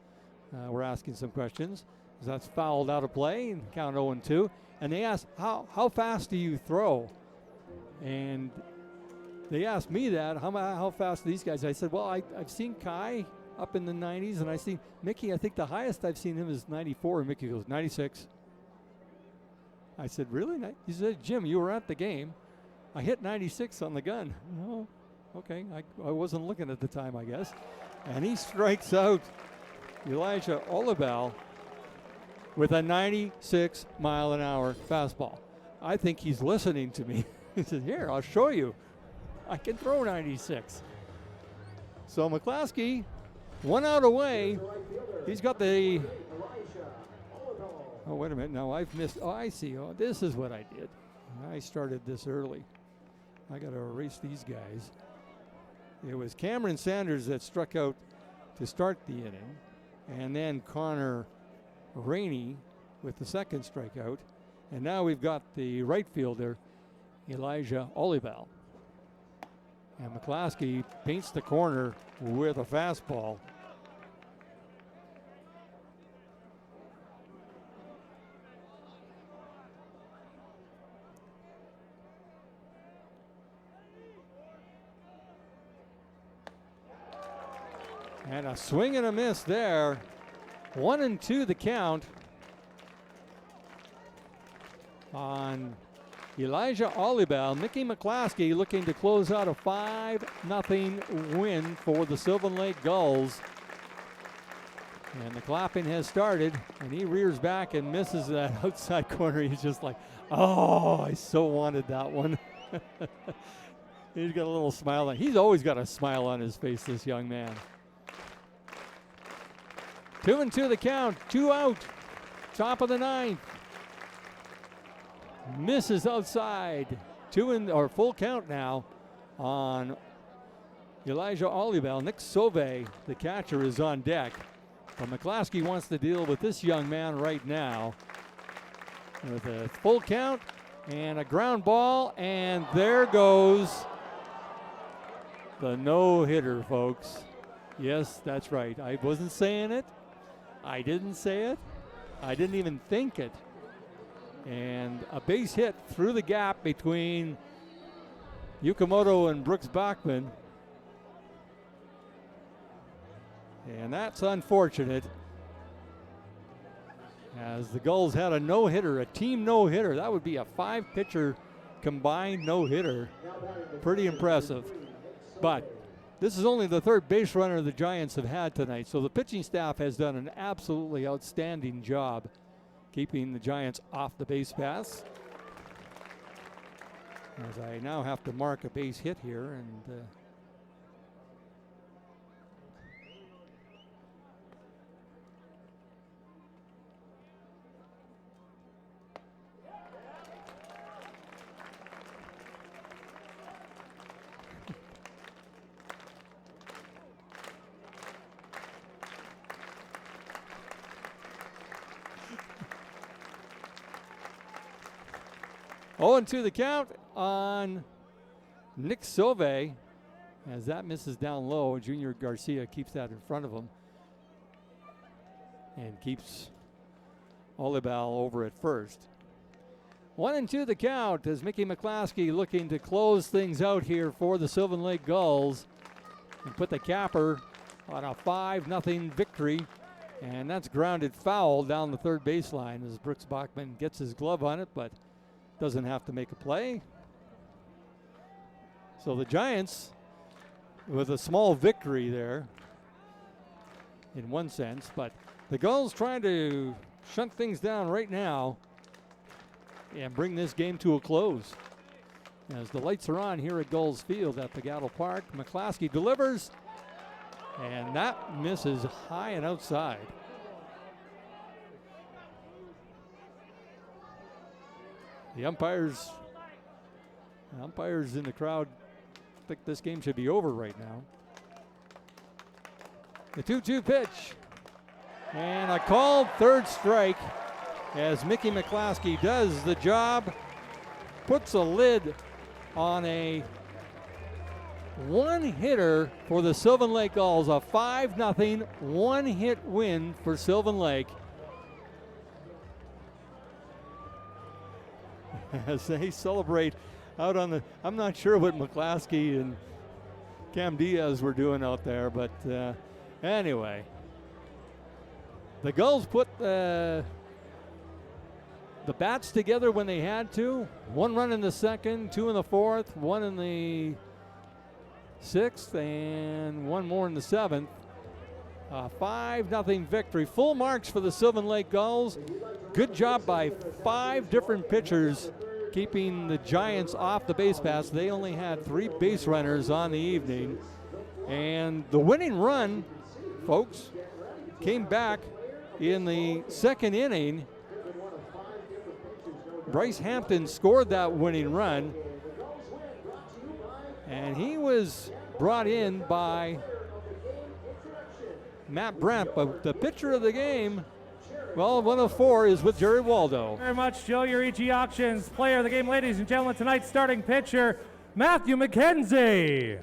Speaker 5: were asking some questions. That's fouled out of play, and count 0-2. And they asked, how fast do you throw? And they asked me that, how fast are these guys? I said, well, I've seen Kai up in the 90s, and I see Mickey, I think the highest I've seen him is 94, and Mickey goes, 96. I said, really? He said, Jim, you were at the game. I hit 96 on the gun. Oh, okay, I wasn't looking at the time, I guess. And he strikes out Elijah Olibal with a 96 mile an hour fastball. I think he's listening to me. He said, here, I'll show you. I can throw 96. So McClaskey, 1 out away. He's got the, oh, wait a minute. No, I've missed. Oh, I see. Oh, this is what I did. I started this early. I got to erase these guys. It was Cameron Sanders that struck out to start the inning. And then Connor Rainey with the second strikeout. And now we've got the right fielder, Elijah Olibal. And McClaskey paints the corner with a fastball. And a swing and a miss there. 1-2 the count on Elijah Olibal. Mickey McClaskey looking to close out a 5-0 win for the Sylvan Lake Gulls. And the clapping has started, and he rears back and misses that outside corner. He's just like, oh, I so wanted that one. He's got a little smile on. He's always got a smile on his face, this young man. 2-2 the count, 2 out, top of the 9th. Misses outside, full count now on Elijah Olibal. Nick Sauve, the catcher, is on deck. But McClaskey wants to deal with this young man right now. With a full count and a ground ball, and there goes the no-hitter, folks. Yes, that's right. I wasn't saying it. I didn't say it. I didn't even think it. And a base hit through the gap between Yukamoto and Brooks Bachman. And that's unfortunate, as the Gulls had a no-hitter, a team no-hitter. That would be a 5-pitcher combined no-hitter. Pretty impressive. But this is only the third base runner the Giants have had tonight, so the pitching staff has done an absolutely outstanding job keeping the Giants off the base paths. As I now have to mark a base hit here, and and 2 the count on Nick Sauve, as that misses down low. Junior Garcia keeps that in front of him and keeps Olibal over at first. 1-2 the count as Mickey McClaskey looking to close things out here for the Sylvan Lake Gulls and put the capper on a 5-0 victory. And that's grounded foul down the third baseline as Brooks Bachman gets his glove on it, but doesn't have to make a play. So the Giants with a small victory there in one sense, but the Gulls trying to shut things down right now and bring this game to a close. As the lights are on here at Gulls Field at the Gatto Park, McClaskey delivers, and that misses high and outside. The umpires in the crowd think this game should be over right now. The 2-2 pitch, and a called third strike as Mickey McClaskey does the job, puts a lid on a one-hitter for the Sylvan Lake Gulls, a 5-0 one-hit win for Sylvan Lake. As they celebrate out on the, I'm not sure what McClaskey and Cam Diaz were doing out there, but anyway. The Gulls put the bats together when they had to. 1 run in the second, 2 in the fourth, 1 in the sixth, and 1 more in the seventh. 5-0 victory. Full marks for the Sylvan Lake Gulls. Good job by 5 different pitchers keeping the Giants off the base paths. They only had 3 base runners on the evening. And the winning run, folks, came back in the second inning. Bryce Hampton scored that winning run, and he was brought in by Matt Brent, but the pitcher of the game, well, 1 of 4 is with Jerry Waldo.
Speaker 9: Very much, Joe. Your EG Auctions player of the game, ladies and gentlemen, tonight's starting pitcher, Matthew McKenzie.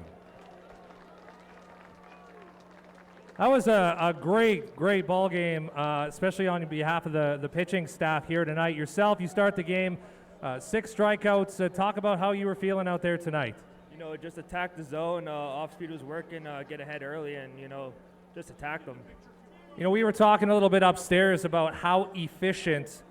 Speaker 9: That was a great ball game, especially on behalf of the pitching staff here tonight. Yourself, you start the game, 6 strikeouts. Talk about how you were feeling out there tonight.
Speaker 10: You know, just attack the zone. Off speed was working. Get ahead early, and just attack them.
Speaker 9: You know, we were talking a little bit upstairs about how efficient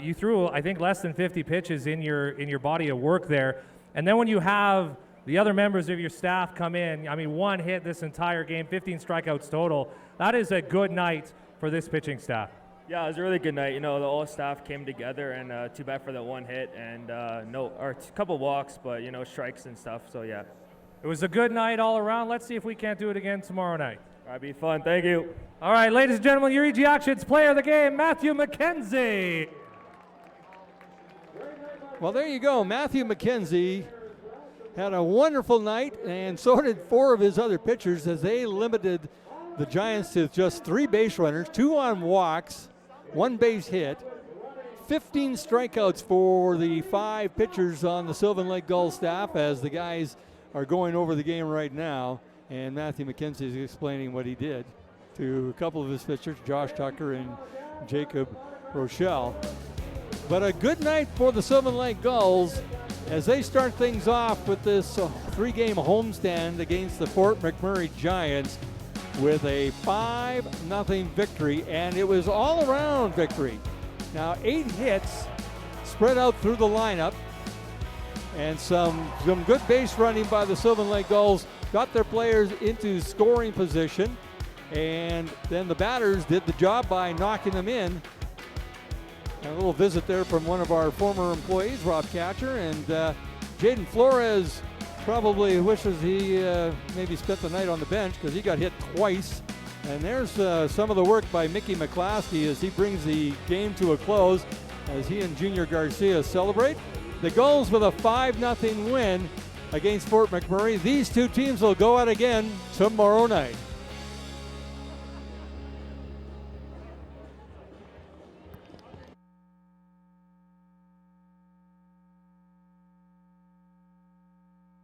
Speaker 9: you threw. I think less than 50 pitches in your body of work there, and then when you have the other members of your staff come in, I mean, 1 hit this entire game, 15 strikeouts total. That is a good night for this pitching staff.
Speaker 10: Yeah, it was a really good night. The whole staff came together, and too bad for that 1 hit and a couple walks, but strikes and stuff. So yeah,
Speaker 9: it was a good night all around. Let's see if we can't do it again tomorrow night.
Speaker 10: All right, be fun. Thank you.
Speaker 9: All right, ladies and gentlemen, your EG Auctions player of the game, Matthew McKenzie.
Speaker 5: Well, there you go. Matthew McKenzie had a wonderful night, and so did 4 of his other pitchers as they limited the Giants to just 3 base runners, 2 on walks, 1 base hit, 15 strikeouts for the 5 pitchers on the Sylvan Lake Gulls staff as the guys are going over the game right now. And Matthew McKenzie is explaining what he did to a couple of his pitchers, Josh Tucker and Jacob Rochelle. But a good night for the Sylvan Lake Gulls as they start things off with this 3-game homestand against the Fort McMurray Giants with a 5-0 victory, and it was all-around victory. Now 8 hits spread out through the lineup, and some good base running by the Sylvan Lake Gulls got their players into scoring position, and then the batters did the job by knocking them in. A little visit there from one of our former employees, Rob Catcher, and Jaden Flores probably wishes he maybe spent the night on the bench because he got hit twice. And there's some of the work by Mickey McClaskey as he brings the game to a close as he and Junior Garcia celebrate. The Gulls with a 5-0 win against Fort McMurray. These 2 teams will go out again tomorrow night.